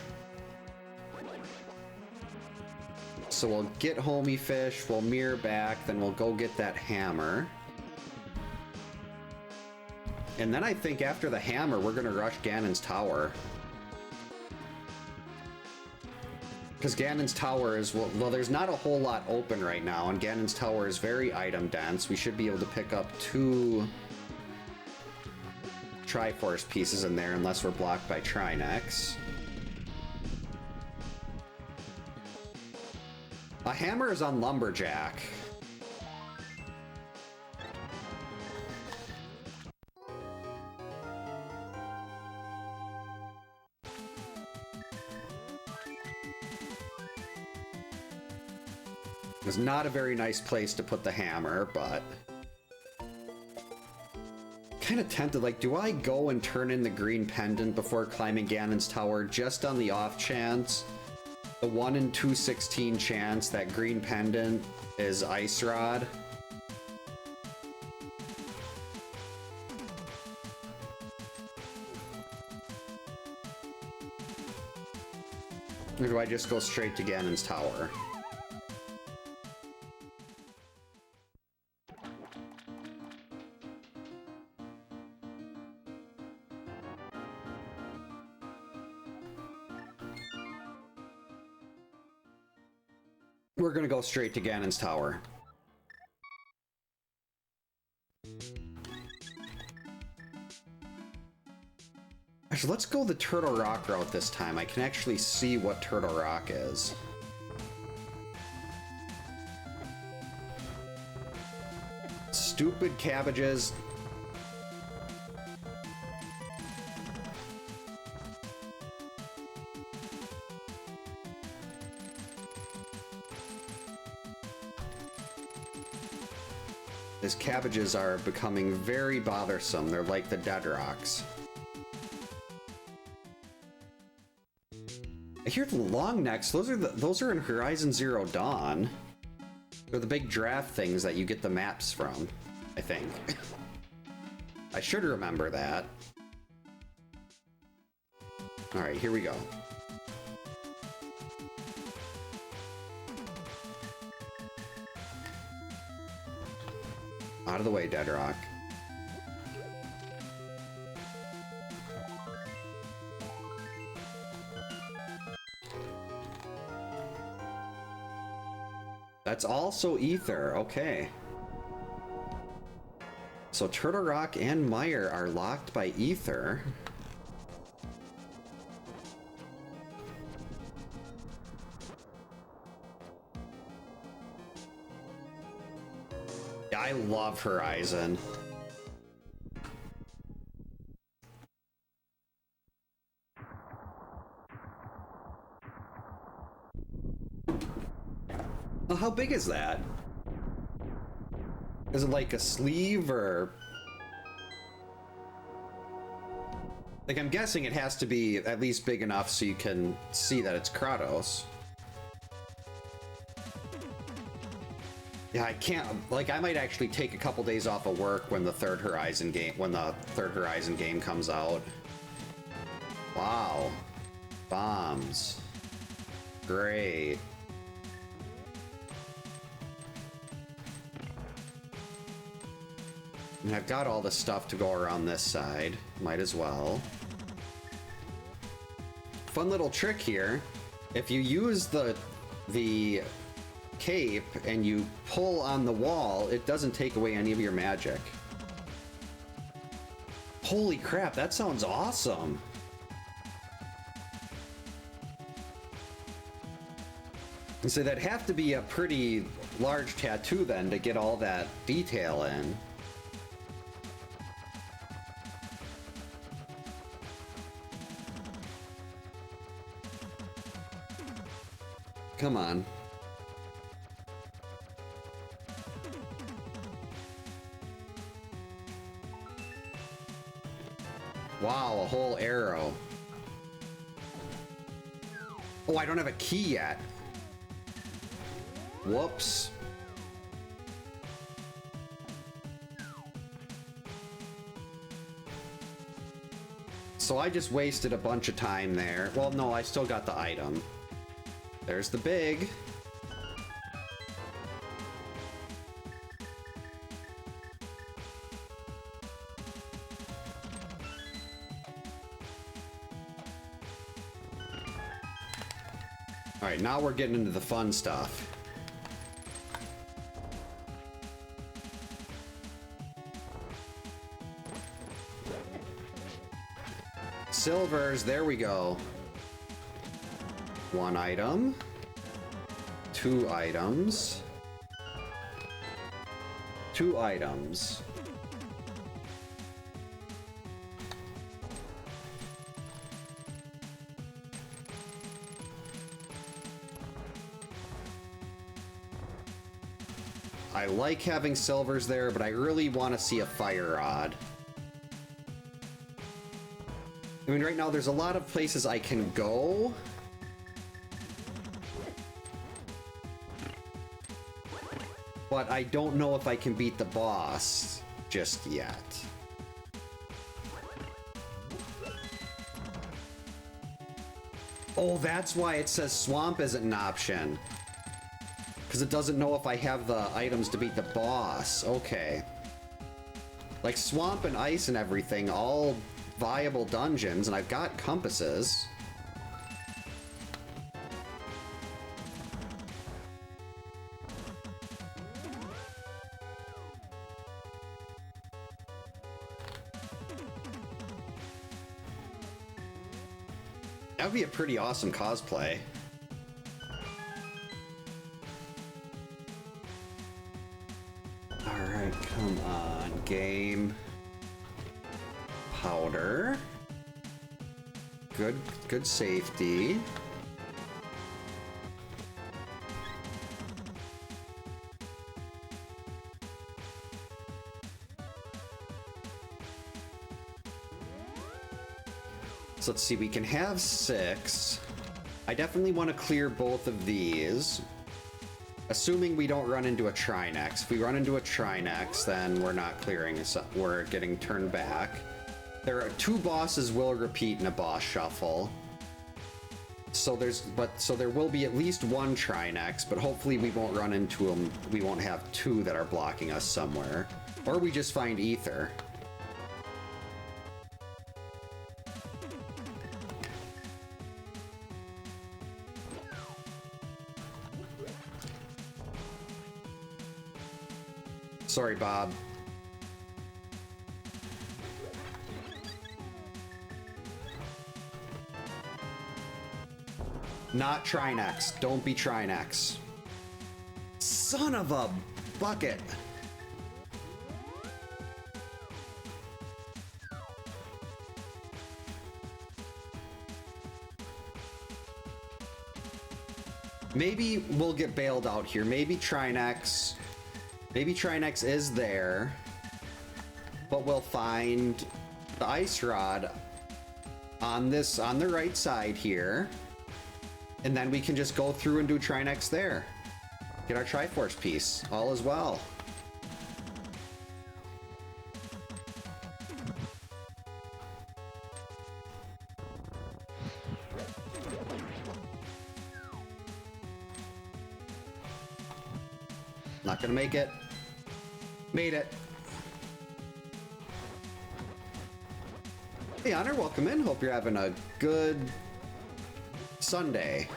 So we'll get Homie Fish, we'll mirror back, then we'll go get that hammer. And then I think after the hammer, we're gonna rush Ganon's Tower. Because Ganon's Tower is, well, there's not a whole lot open right now, and Ganon's Tower is very item dense. We should be able to pick up 2 Triforce pieces in there, unless we're blocked by Trinex. A hammer is on Lumberjack. It was not a very nice place to put the hammer, but kind of tempted, like, do I go and turn in the green pendant before climbing Ganon's Tower just on the off chance? The 1 in 216 chance that green pendant is Ice Rod. Or do I just go straight to Ganon's Tower? We're gonna go straight to Ganon's Tower. Actually, let's go the Turtle Rock route this time. I can actually see what Turtle Rock is. Stupid cabbages. These cabbages are becoming very bothersome. They're like the dead rocks. I hear the long necks. Those are in Horizon Zero Dawn. They're the big draft things that you get the maps from, I think. I should remember that. All right, here we go. Out of the way, Dead Rock. That's also Ether, okay. So Turtle Rock and Mire are locked by Ether. I love Horizon. Oh, how big is that? Is it like a sleeve or... Like, I'm guessing it has to be at least big enough so you can see that it's Kratos. Yeah, I can't, like, I might actually take a couple days off of work when the third Horizon game comes out. Wow. Bombs. Great. And I've got all the stuff to go around this side. Might as well. Fun little trick here. If you use the cape and you pull on the wall, it doesn't take away any of your magic. Holy crap, that sounds awesome. And so that'd have to be a pretty large tattoo then to get all that detail in. Come on. Wow, a whole arrow. Oh, I don't have a key yet. Whoops. So I just wasted a bunch of time there. Well, no, I still got the item. There's the big. All right, now we're getting into the fun stuff. Silvers, there we go. One item. Two items. Two items. I like having silvers there, but I really want to see a fire rod. I mean, right now there's a lot of places I can go. But I don't know if I can beat the boss just yet. Oh, that's why it says swamp isn't an option. Because it doesn't know if I have the items to beat the boss. Okay. Like swamp and ice and everything, all viable dungeons, and I've got compasses. That would be a pretty awesome cosplay. Alright, come on, game. Powder. Good safety. So let's see, we can have 6. I definitely want to clear both of these. Assuming we don't run into a Trinex. If we run into a Trinex, then we're not clearing, we're getting turned back. There are 2 bosses will repeat in a boss shuffle. So there will be at least 1 Trinex, but hopefully we won't run into them. We won't have 2 that are blocking us somewhere. Or we just find Ether. Sorry, Bob. Not Trinex. Don't be Trinex. Son of a bucket. Maybe we'll get bailed out here. Maybe Trinex is there, but we'll find the ice rod on the right side here. And then we can just go through and do Trinex there. Get our Triforce piece. All is well. Not gonna make it. Made it. Hey, Honor, welcome in. Hope you're having a good Sunday.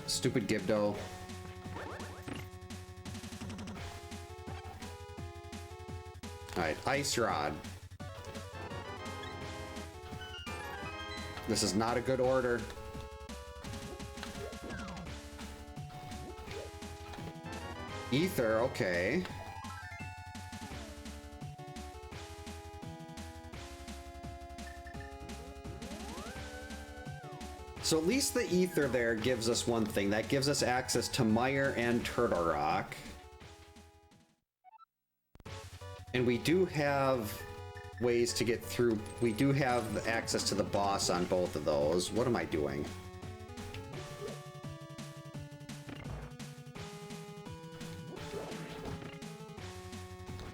Stupid Gibdo. Alright, Ice Rod. This is not a good order. Ether, okay. So at least the ether there gives us one thing. That gives us access to Mire and Turtle Rock. And we do have ways to get through. We do have access to the boss on both of those. What am I doing?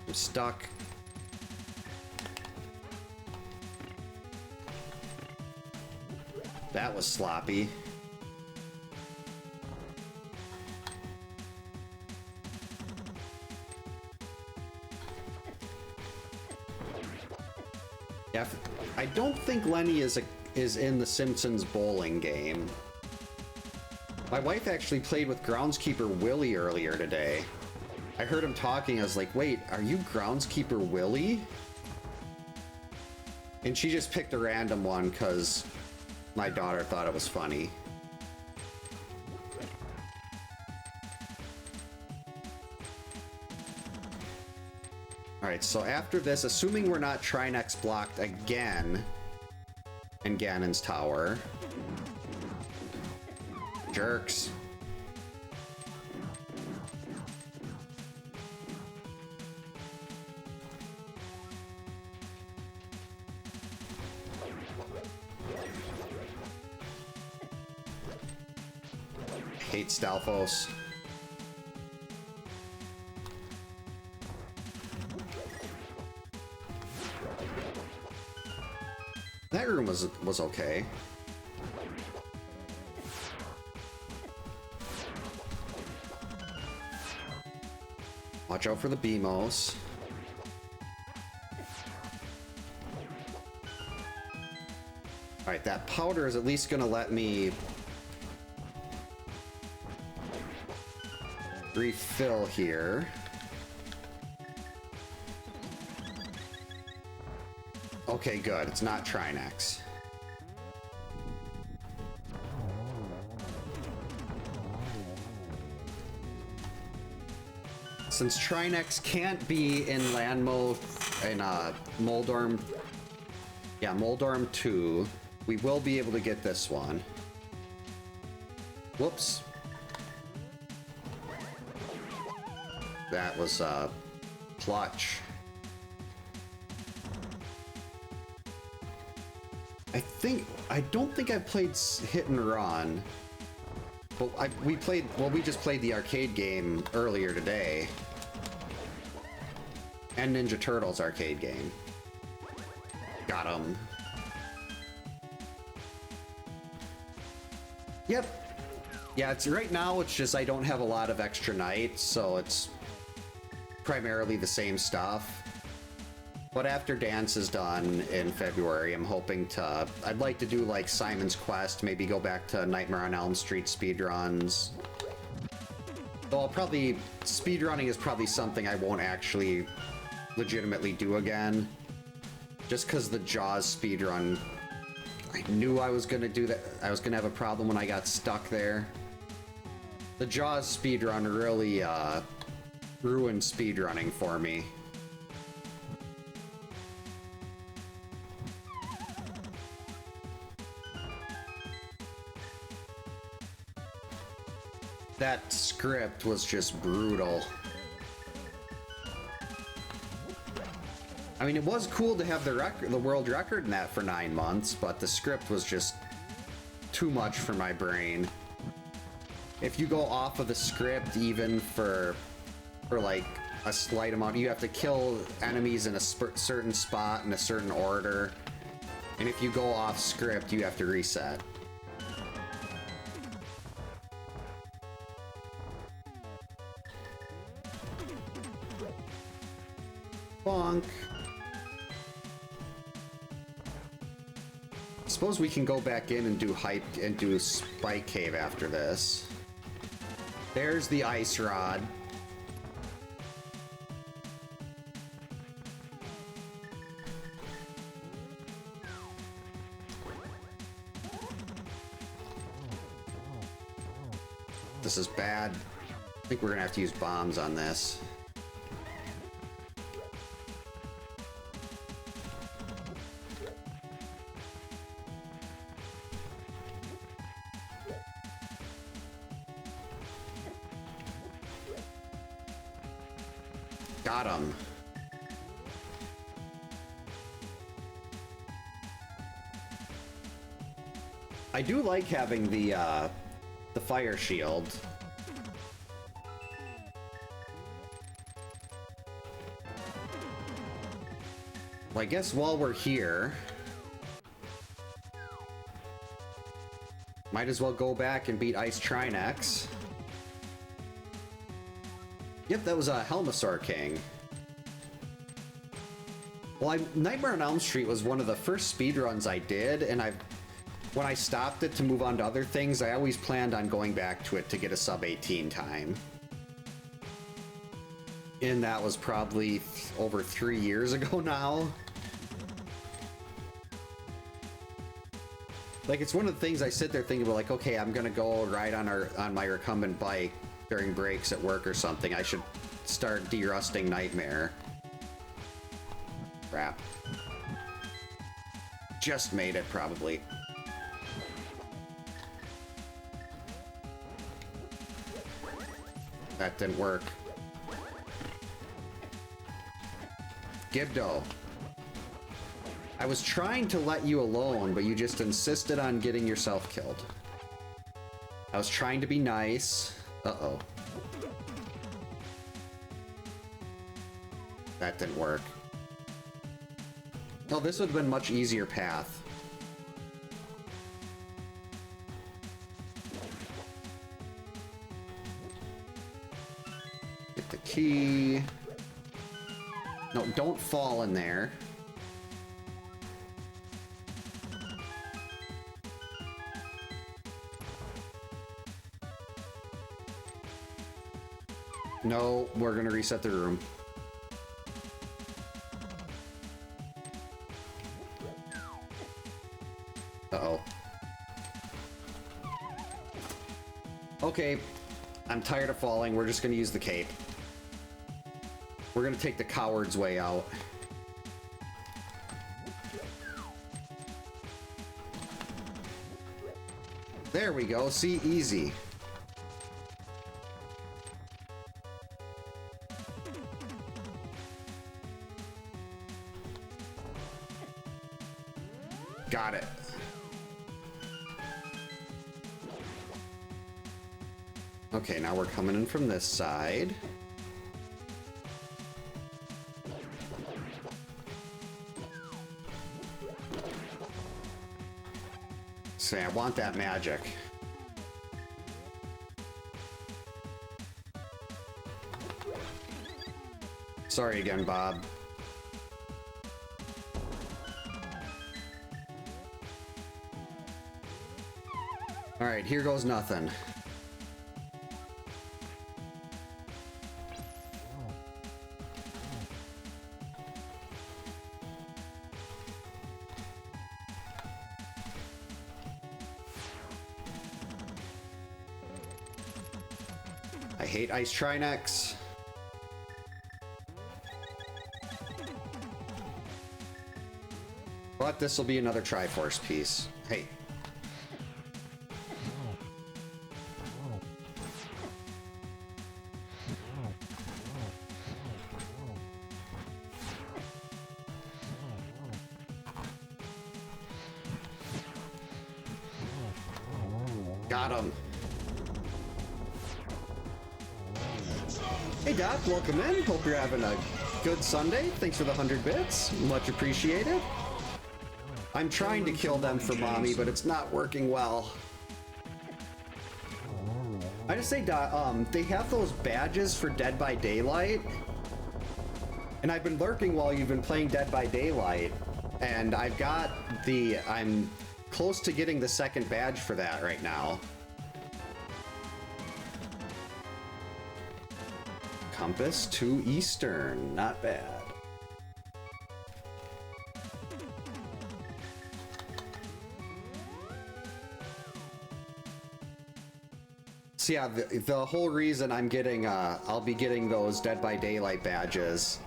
I'm stuck. That was sloppy. Yeah, I don't think Lenny is in the Simpsons bowling game. My wife actually played with Groundskeeper Willie earlier today. I heard him talking, I was like, wait, are you Groundskeeper Willie? And she just picked a random one because my daughter thought it was funny. Alright, so after this, assuming we're not Trinex blocked again in Ganon's Tower. Jerks. Hate Stalfos. That room was okay. Watch out for the BMOs. Alright, that powder is at least gonna let me refill here. Okay, good. It's not Trinex. Since Trinex can't be in Landmo in Moldorm, yeah, Moldorm 2, we will be able to get this one. Whoops. That was clutch. I don't think I've played Hit and Run, but we just played the arcade game earlier today, and Ninja Turtles arcade game. Got him. Yep. Yeah, it's right now. It's just I don't have a lot of extra nights, so it's primarily the same stuff. But after Dance is done in February, I'm hoping to... I'd like to do, like, Simon's Quest, maybe go back to Nightmare on Elm Street speedruns. Though I'll probably... Speedrunning is probably something I won't actually legitimately do again. Just because the Jaws speedrun... I knew I was going to do that. I was going to have a problem when I got stuck there. The Jaws speedrun really, ruined speedrunning for me. That script was just brutal. I mean, it was cool to have the world record in that for 9 months, but the script was just too much for my brain. If you go off of the script, even for like a slight amount, you have to kill enemies in a certain spot in a certain order. And if you go off script, you have to reset. Bonk. Suppose we can go back in and do Spike Cave after this. There's the ice rod. This is bad. I think we're gonna have to use bombs on this. Got him. I do like having the fire shield. Well, I guess while we're here, might as well go back and beat Ice Trinex. Yep, that was a Helmasaur King. Well, Nightmare on Elm Street was one of the first speedruns I did, and when I stopped it to move on to other things, I always planned on going back to it to get a sub 18 time. And that was probably over 3 years ago now. Like, it's one of the things I sit there thinking about, like, okay, I'm gonna go ride on my recumbent bike during breaks at work or something. I should start derusting Nightmare. Crap. Just made it, probably. That didn't work. Gibdo. I was trying to let you alone, but you just insisted on getting yourself killed. I was trying to be nice. Uh-oh. That didn't work. Oh, this would have been a much easier path. Get the key. No, don't fall in there. No, we're gonna reset the room. Uh-oh. Okay, I'm tired of falling. We're just gonna use the cape. We're gonna take the coward's way out. There we go. See, easy. Got it. Okay, now we're coming in from this side. Say, I want that magic. Sorry again, Bob. All right, here goes nothing. I hate Ice Trinex. But this will be another Triforce piece. Hey. Got him. Hey Doc, welcome in. Hope you're having a good Sunday. Thanks for the 100 bits. Much appreciated. I'm trying to kill them for mommy, but it's not working well. I just say, they have those badges for Dead by Daylight. And I've been lurking while you've been playing Dead by Daylight. And I've got I'm close to getting the second badge for that right now. Compass to Eastern, not bad. So yeah, the whole reason I'm getting, I'll be getting those Dead by Daylight badges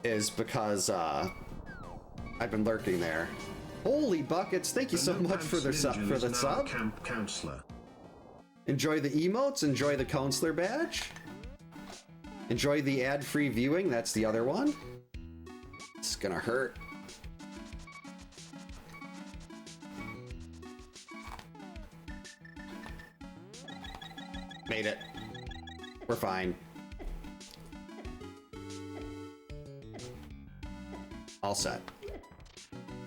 is because, I've been lurking there. Holy buckets, thank you so much for the sub. Camp counselor. Enjoy the emotes, enjoy the counselor badge. Enjoy the ad-free viewing, that's the other one. It's gonna hurt. Made it. We're fine. All set.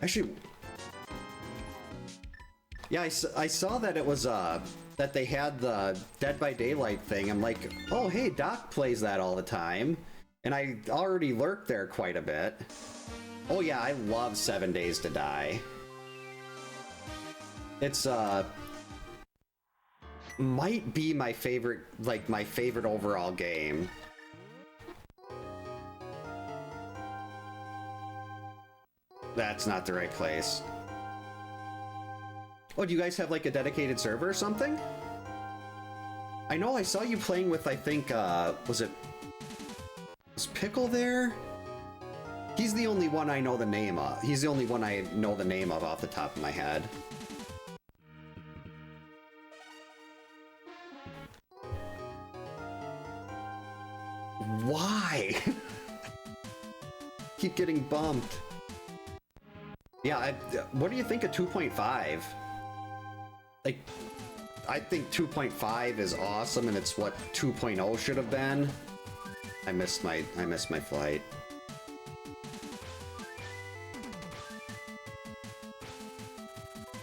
Actually, yeah, I saw that it was, that they had the Dead by Daylight thing. I'm like, oh, hey, Doc plays that all the time. And I already lurked there quite a bit. Oh yeah, I love 7 Days to Die. It's, might be my favorite, like, my favorite overall game. That's not the right place. Oh, do you guys have like a dedicated server or something? I know I saw you playing with, I think, was Pickle there? He's the only one I know the name of. He's the only one I know the name of off the top of my head. Why? Keep getting bumped. Yeah, what do you think of 2.5? Like, I think 2.5 is awesome, and it's what 2.0 should have been. I missed my flight.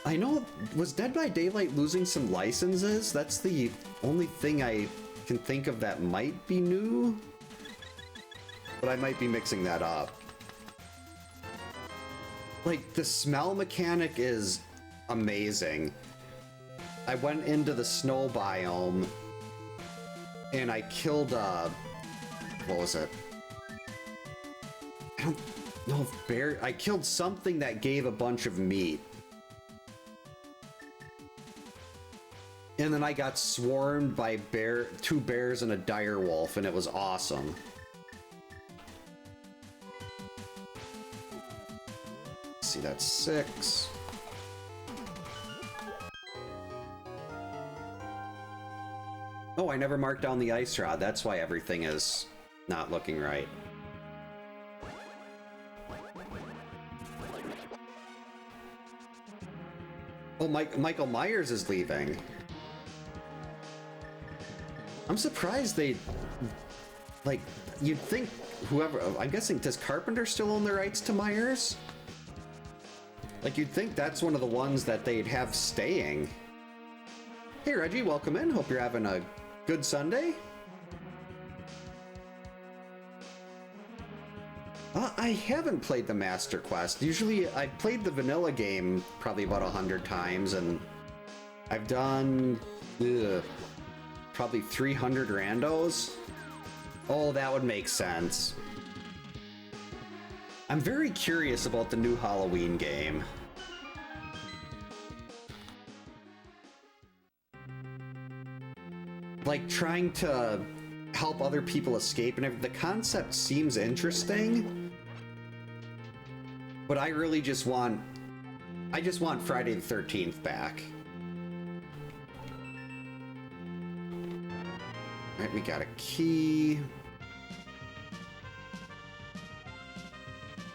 I know, was Dead by Daylight losing some licenses? That's the only thing I can think of that might be new. But I might be mixing that up. Like, the smell mechanic is amazing. I went into the snow biome, and I killed, what was it? I don't know if bear... I killed something that gave a bunch of meat. And then I got swarmed by two bears and a dire wolf, and it was awesome. Let's see, that's 6. Oh, I never marked down the ice rod. That's why everything is not looking right. Oh, Michael Myers is leaving. I'm surprised they... Like, you'd think whoever... I'm guessing, does Carpenter still own the rights to Myers? Like, you'd think that's one of the ones that they'd have staying. Hey, Reggie, welcome in. Hope you're having a good Sunday. I haven't played the Master Quest. Usually, I've played the vanilla game probably about 100 times, and I've done probably 300 randos. Oh, that would make sense. I'm very curious about the new Halloween game. Like, trying to help other people escape and everything. The concept seems interesting, but I really just want... I just want Friday the 13th back. Alright, we got a key.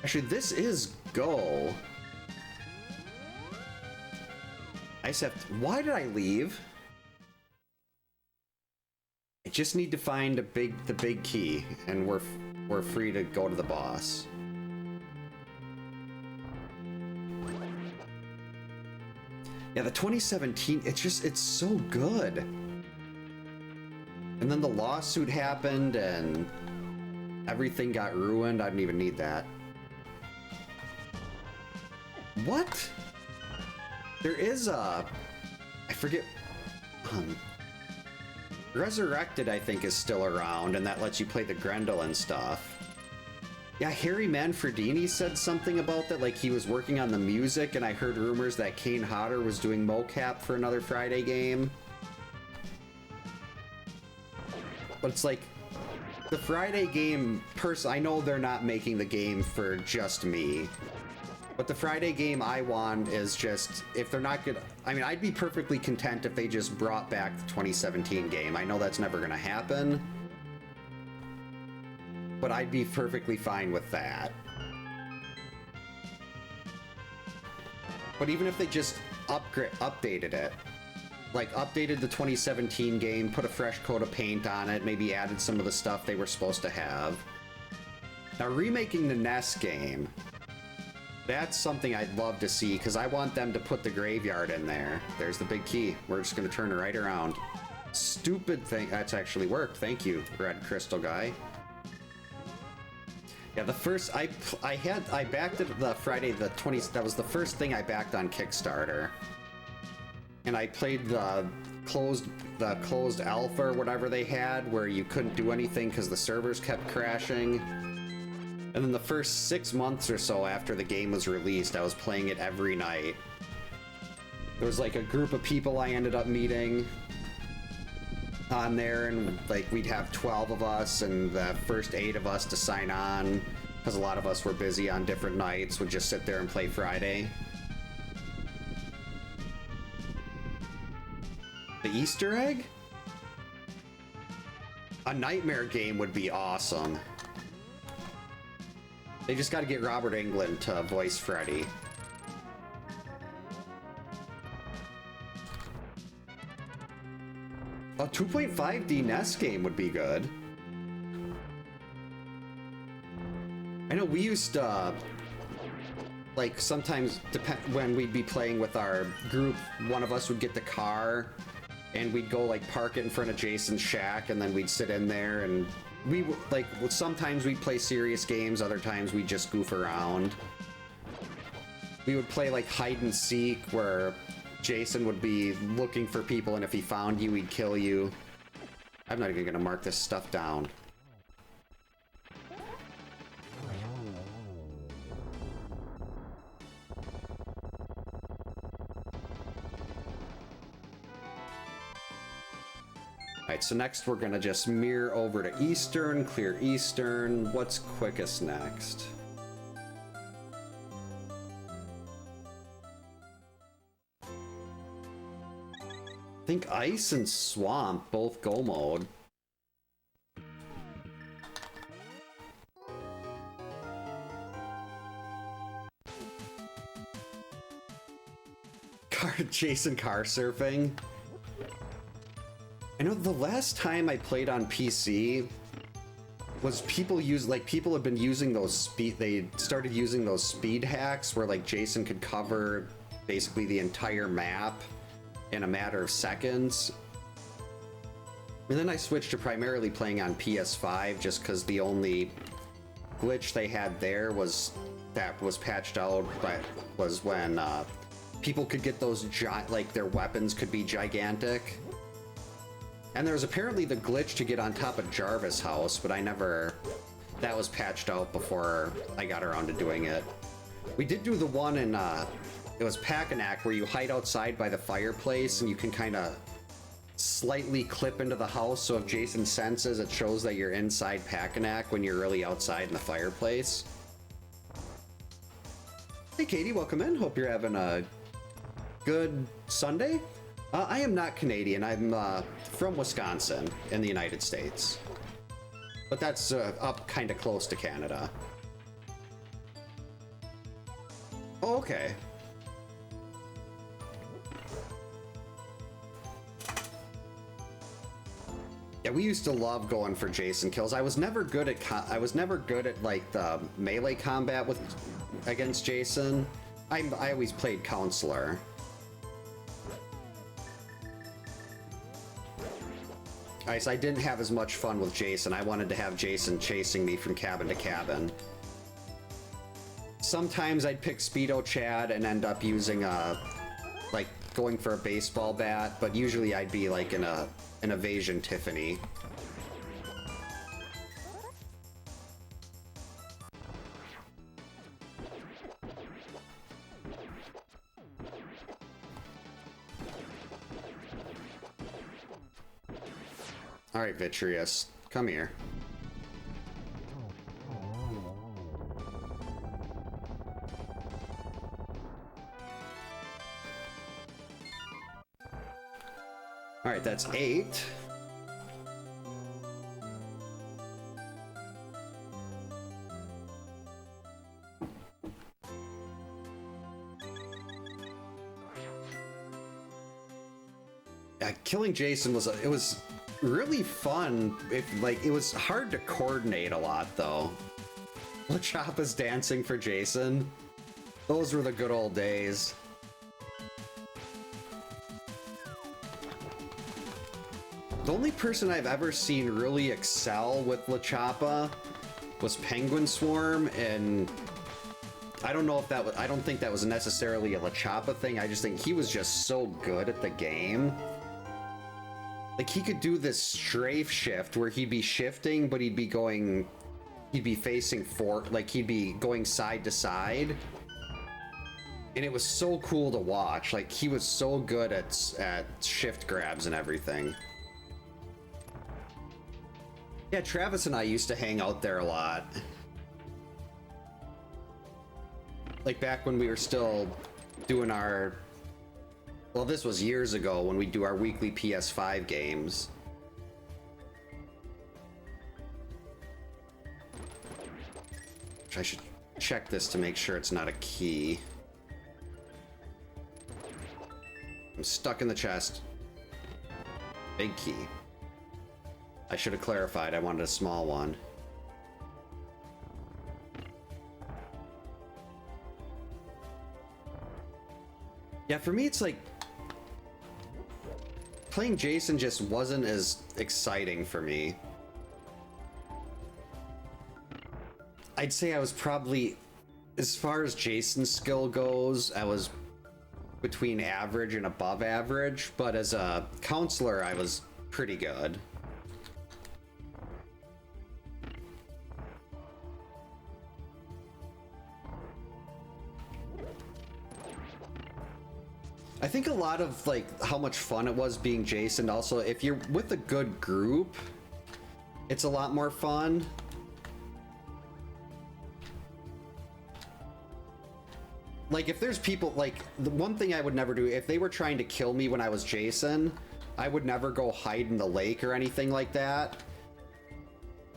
Actually, this is Go. I just have to, why did I leave? I just need to find the big key, and we're free to go to the boss. Yeah, the 2017, it's so good. And then the lawsuit happened and everything got ruined. I didn't even need that. What? There is a, I forget, Resurrected, I think, is still around, and that lets you play the Grendel and stuff. Yeah, Harry Manfredini said something about that, like he was working on the music, and I heard rumors that Kane Hodder was doing mocap for another Friday game. But it's like, the Friday game, I know they're not making the game for just me. But the Friday game I want is just, if they're not gonna, I mean, I'd be perfectly content if they just brought back the 2017 game. I know that's never gonna happen, but I'd be perfectly fine with that. But even if they just updated it, like updated the 2017 game, put a fresh coat of paint on it, maybe added some of the stuff they were supposed to have. Now, remaking the NES game, that's something I'd love to see, because I want them to put the graveyard in there. There's the big key. We're just going to turn it right around. Stupid thing. That's actually worked. Thank you, Red Crystal Guy. Yeah, the first, I backed it the Friday the 20th. That was the first thing I backed on Kickstarter. And I played the closed alpha or whatever they had, where you couldn't do anything because the servers kept crashing. And then the first 6 months or so after the game was released, I was playing it every night. There was like a group of people I ended up meeting on there, and like we'd have 12 of us, and the first 8 of us to sign on, because a lot of us were busy on different nights, would just sit there and play Friday. The Easter egg? A Nightmare game would be awesome. They just got to get Robert Englund to voice Freddy. A 2.5D NES game would be good. I know we used to, like, sometimes when we'd be playing with our group, one of us would get the car and we'd go like park it in front of Jason's shack, and then we'd sit in there, and we like, sometimes we'd play serious games, other times we'd just goof around. We would play like hide and seek, where Jason would be looking for people, and if he found you, he'd kill you. I'm not even gonna mark this stuff down. Alright, so next we're gonna just mirror over to Eastern, clear Eastern. What's quickest next? I think Ice and Swamp both go mode. Jason car surfing. I know the last time I played on PC was people have been using those they started using those speed hacks where like Jason could cover basically the entire map in a matter of seconds. And then I switched to primarily playing on PS5 just because the only glitch they had there was that was patched out, but was when people could get those like their weapons could be gigantic. And there was apparently the glitch to get on top of Jarvis' house, but that was patched out before I got around to doing it. We did do the one in, it was Packanack, where you hide outside by the fireplace and you can kind of slightly clip into the house, so if Jason senses, it shows that you're inside Packanack when you're really outside in the fireplace. Hey Katie, welcome in. Hope you're having a good Sunday. I am not Canadian. I'm from Wisconsin in the United States. But that's up kind of close to Canada. Oh, okay. Yeah, we used to love going for Jason kills. I was never good at like the melee combat with against Jason. I always played counselor. Alright, so I didn't have as much fun with Jason. I wanted to have Jason chasing me from cabin to cabin. Sometimes I'd pick Speedo Chad and end up using like going for a baseball bat, but usually I'd be like in an evasion Tiffany. All right, Vitreous, come here. All right, that's 8. Yeah, killing Jason was it was really fun. It was hard to coordinate a lot though. LaChoppa's dancing for Jason. Those were the good old days. The only person I've ever seen really excel with LaChoppa was Penguin Swarm, and I don't know if that was, I don't think that was necessarily a LaChoppa thing. I just think he was just so good at the game. Like, he could do this strafe shift where he'd be shifting, but he'd be facing forward, like he'd be going side to side. And it was so cool to watch. Like, he was so good at shift grabs and everything. Yeah, Travis and I used to hang out there a lot. Like back when we were still doing our... Well, this was years ago when we do our weekly PS5 games. I should check this to make sure it's not a key. I'm stuck in the chest. Big key. I should have clarified, I wanted a small one. Yeah, for me it's like... Playing Jason just wasn't as exciting for me. I'd say I was probably... As far as Jason's skill goes, I was between average and above average, but as a counselor, I was pretty good. I think a lot of like how much fun it was being Jason. Also, if you're with a good group, it's a lot more fun. Like if there's people, like the one thing I would never do, if they were trying to kill me when I was Jason, I would never go hide in the lake or anything like that.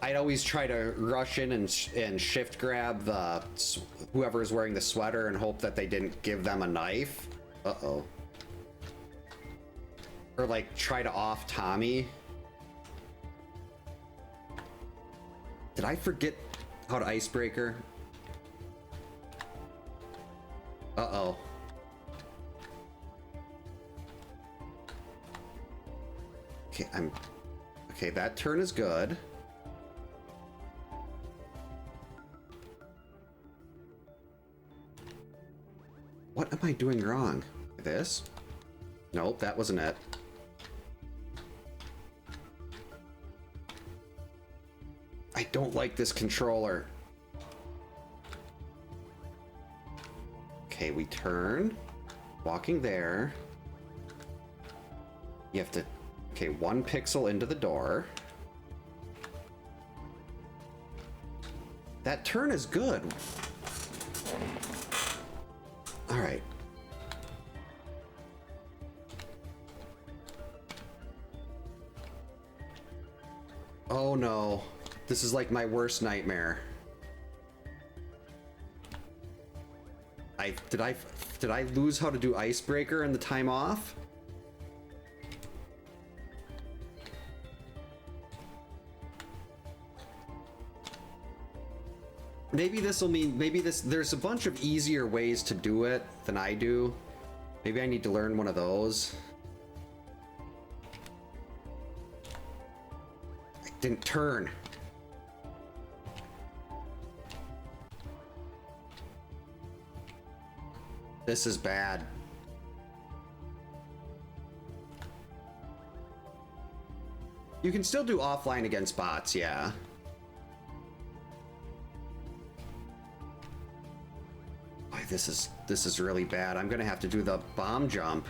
I'd always try to rush in and shift grab the whoever's wearing the sweater and hope that they didn't give them a knife. Uh-oh. Or like try to off Tommy. Did I forget how to Icebreaker? Uh-oh. Okay, okay, that turn is good. What am I doing wrong? This? Nope, that wasn't it. I don't like this controller. Okay, we turn. Walking there. You have to... Okay, 1 pixel into the door. That turn is good. All right. Oh no. This is like my worst nightmare. Did I lose how to do Icebreaker in the time off? Maybe this will mean, there's a bunch of easier ways to do it than I do. Maybe I need to learn one of those. I didn't turn. This is bad. You can still do offline against bots, yeah. Boy, this is really bad. I'm gonna have to do the bomb jump.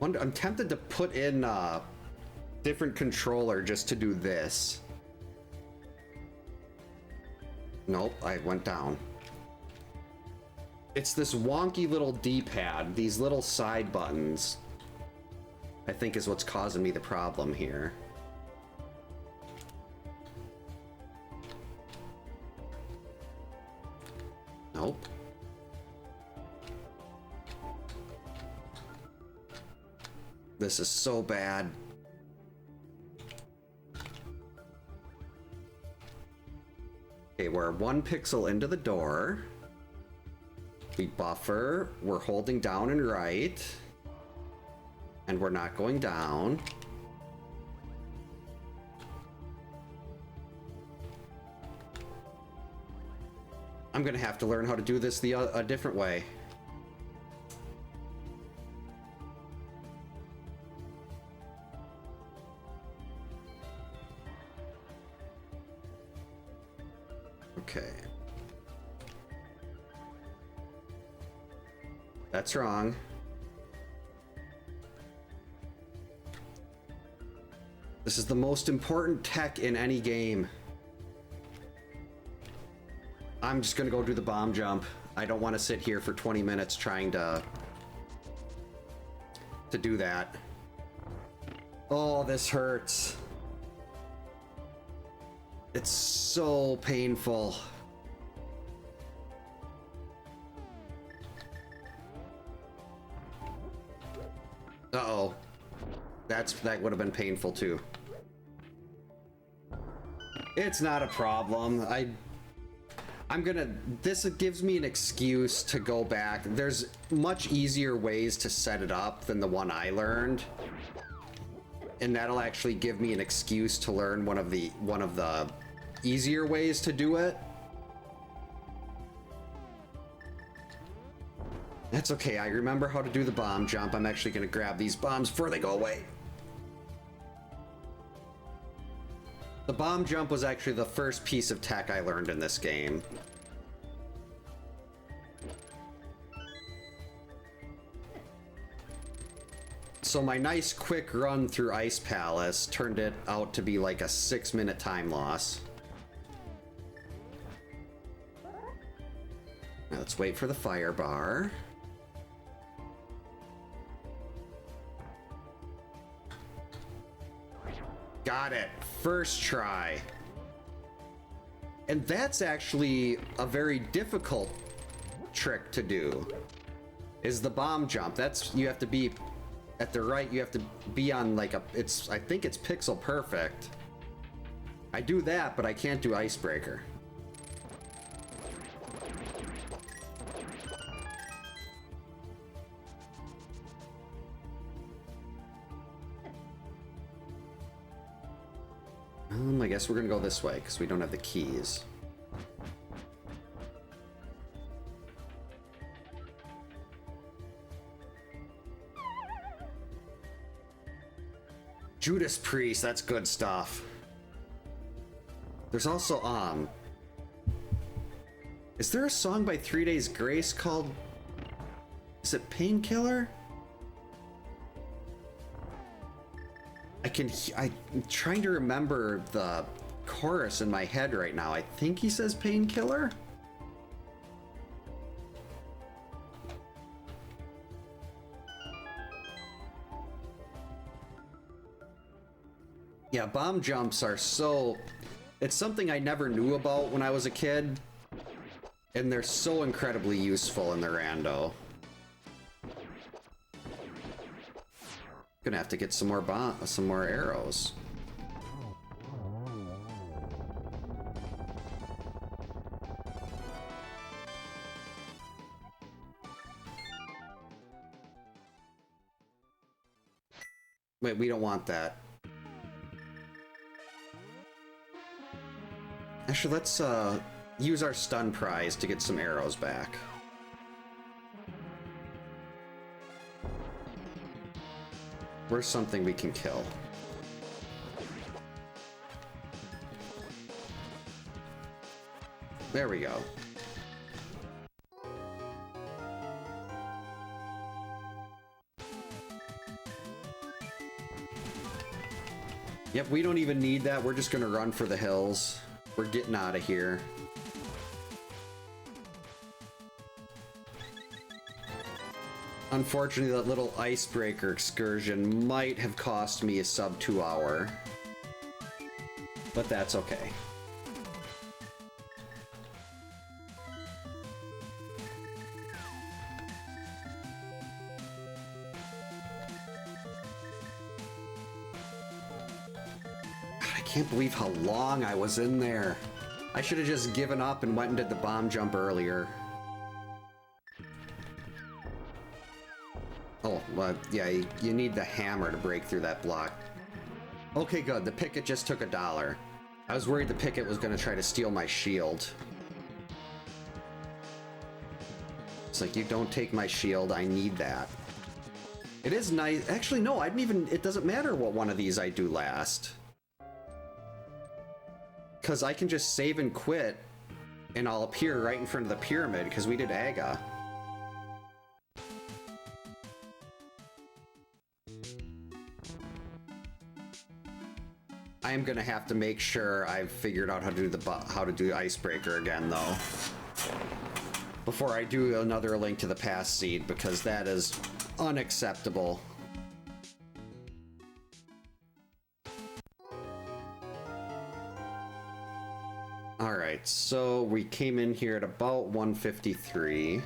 I'm tempted to put in a different controller just to do this. Nope, I went down. It's this wonky little D-pad, these little side buttons, I think is what's causing me the problem here. Nope. This is so bad. Okay, we're 1 pixel into the door. We buffer. We're holding down and right. And we're not going down. I'm gonna have to learn how to do this a different way. Okay. That's wrong. This is the most important tech in any game. I'm just gonna go do the bomb jump. I don't want to sit here for 20 minutes trying to do that. Oh, this hurts. It's so painful. Uh-oh. That would have been painful too. It's not a problem. This gives me an excuse to go back. There's much easier ways to set it up than the one I learned. And that'll actually give me an excuse to learn one of the easier ways to do it. That's okay, I remember how to do the bomb jump. I'm actually gonna grab these bombs before they go away. The bomb jump was actually the first piece of tech I learned in this game. So my nice quick run through Ice Palace turned it out to be like a 6-minute time loss. Now let's wait for the fire bar. Got it. First try. And that's actually a very difficult trick to do. Is the bomb jump. You have to be at the right, you have to be on like I think it's pixel perfect. I do that, but I can't do Icebreaker. I guess we're gonna go this way because we don't have the keys. Judas Priest, that's good stuff. There's also, is there a song by 3 Days Grace called, is it Painkiller? I'm trying to remember the chorus in my head right now. I think he says Painkiller? Yeah, bomb jumps are so... It's something I never knew about when I was a kid, and they're so incredibly useful in the rando. Gonna have to get some more arrows. Wait, we don't want that. Actually, let's use our stun prize to get some arrows back. Where's something we can kill? There we go. Yep, we don't even need that. We're just gonna run for the hills. We're getting out of here. Unfortunately, that little icebreaker excursion might have cost me a sub 2 hour. But that's okay. I can't believe how long I was in there. I should have just given up and went and did the bomb jump earlier. Oh, well, yeah, you need the hammer to break through that block. Okay, good. The picket just took $1. I was worried the picket was going to try to steal my shield. It's like, you don't take my shield. I need that. It is nice. Actually, no, I didn't even... It doesn't matter what one of these I do last. Because I can just save and quit, and I'll appear right in front of the pyramid, because we did Aga. I am gonna have to make sure I've figured out how to do Icebreaker again, though, before I do another Link to the Past seed, because that is unacceptable. Alright, so we came in here at about 153.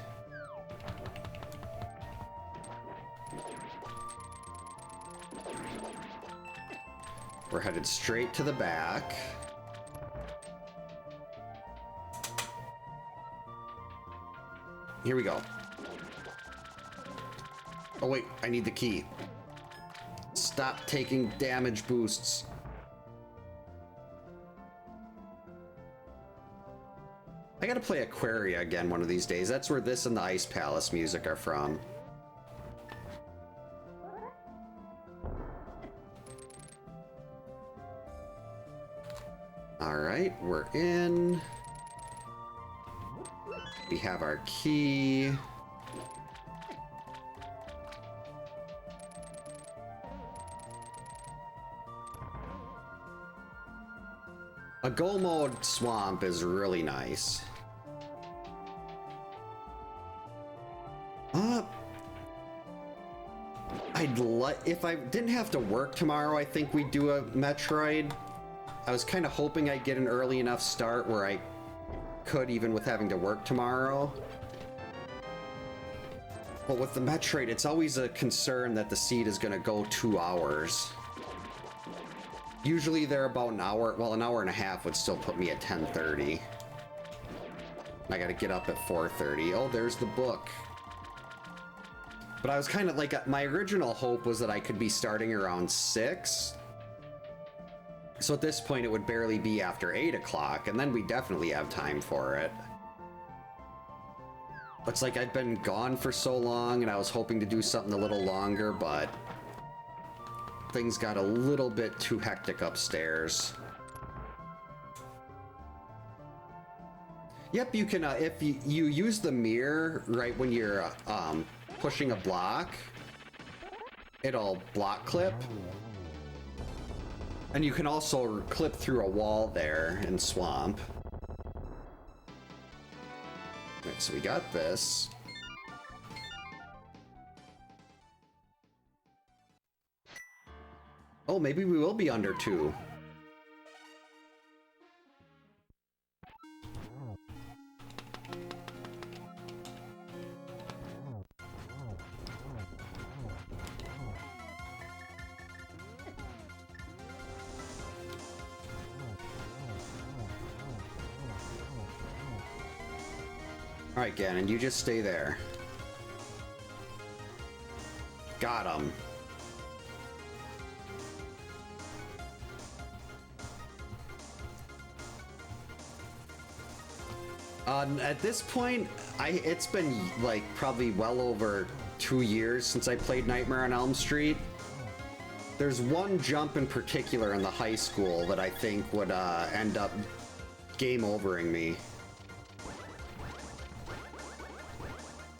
We're headed straight to the back. Here we go. Oh wait, I need the key. Stop taking damage boosts. I gotta play Aquaria again one of these days. That's where this and the Ice Palace music are from. Alright, we're in. We have our key. A go mode swamp is really nice. If I didn't have to work tomorrow, I think we'd do a Metroid. I was kind of hoping I'd get an early enough start where I could, even with having to work tomorrow. But with the Metroid, it's always a concern that the seed is going to go 2 hours. Usually they're about an hour, well, an hour and a half would still put me at 10:30. I gotta get up at 4:30. Oh, there's the book. But I was kind of like, my original hope was that I could be starting around 6. So at this point, it would barely be after 8 o'clock, and then we definitely have time for it. It's like I've been gone for so long, and I was hoping to do something a little longer, but things got a little bit too hectic upstairs. Yep, you can, if you use the mirror right when you're pushing a block, it'll block clip. And you can also clip through a wall there in Swamp. Right, so we got this. Oh, maybe we will be under 2. Alright, Ganon, you just stay there. Got him. At this point, it's been like probably well over 2 years since I played Nightmare on Elm Street. There's one jump in particular in the high school that I think would end up game overing me.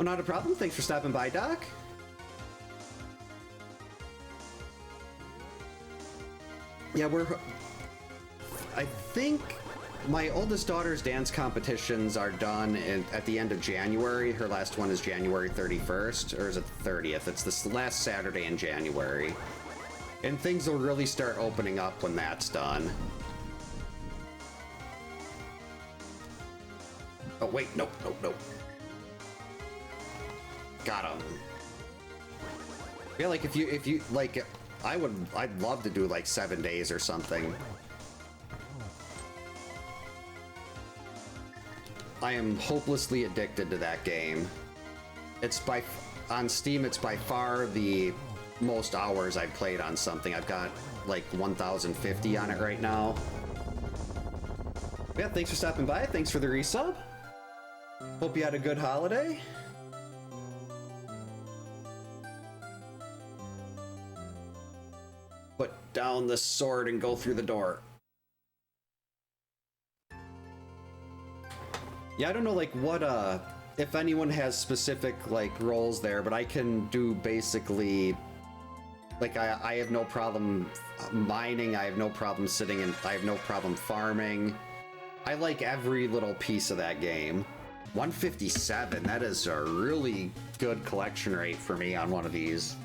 Oh, not a problem. Thanks for stopping by, Doc. Yeah, I think my oldest daughter's dance competitions are done at the end of January. Her last one is January 31st, or is it the 30th? It's this last Saturday in January. And things will really start opening up when that's done. Oh, wait, nope. Got him. Yeah, like if you like, I'd love to do like 7 days or something. I am hopelessly addicted to that game. On Steam, it's by far the most hours I've played on something. I've got like 1,050 on it right now. Yeah, thanks for stopping by. Thanks for the resub. Hope you had a good holiday. Put down the sword and go through the door. Yeah, I don't know like what if anyone has specific like roles there, but I can do basically like I have no problem mining, I have no problem sitting and I have no problem farming. I like every little piece of that game. 157, that is a really good collection rate for me on one of these.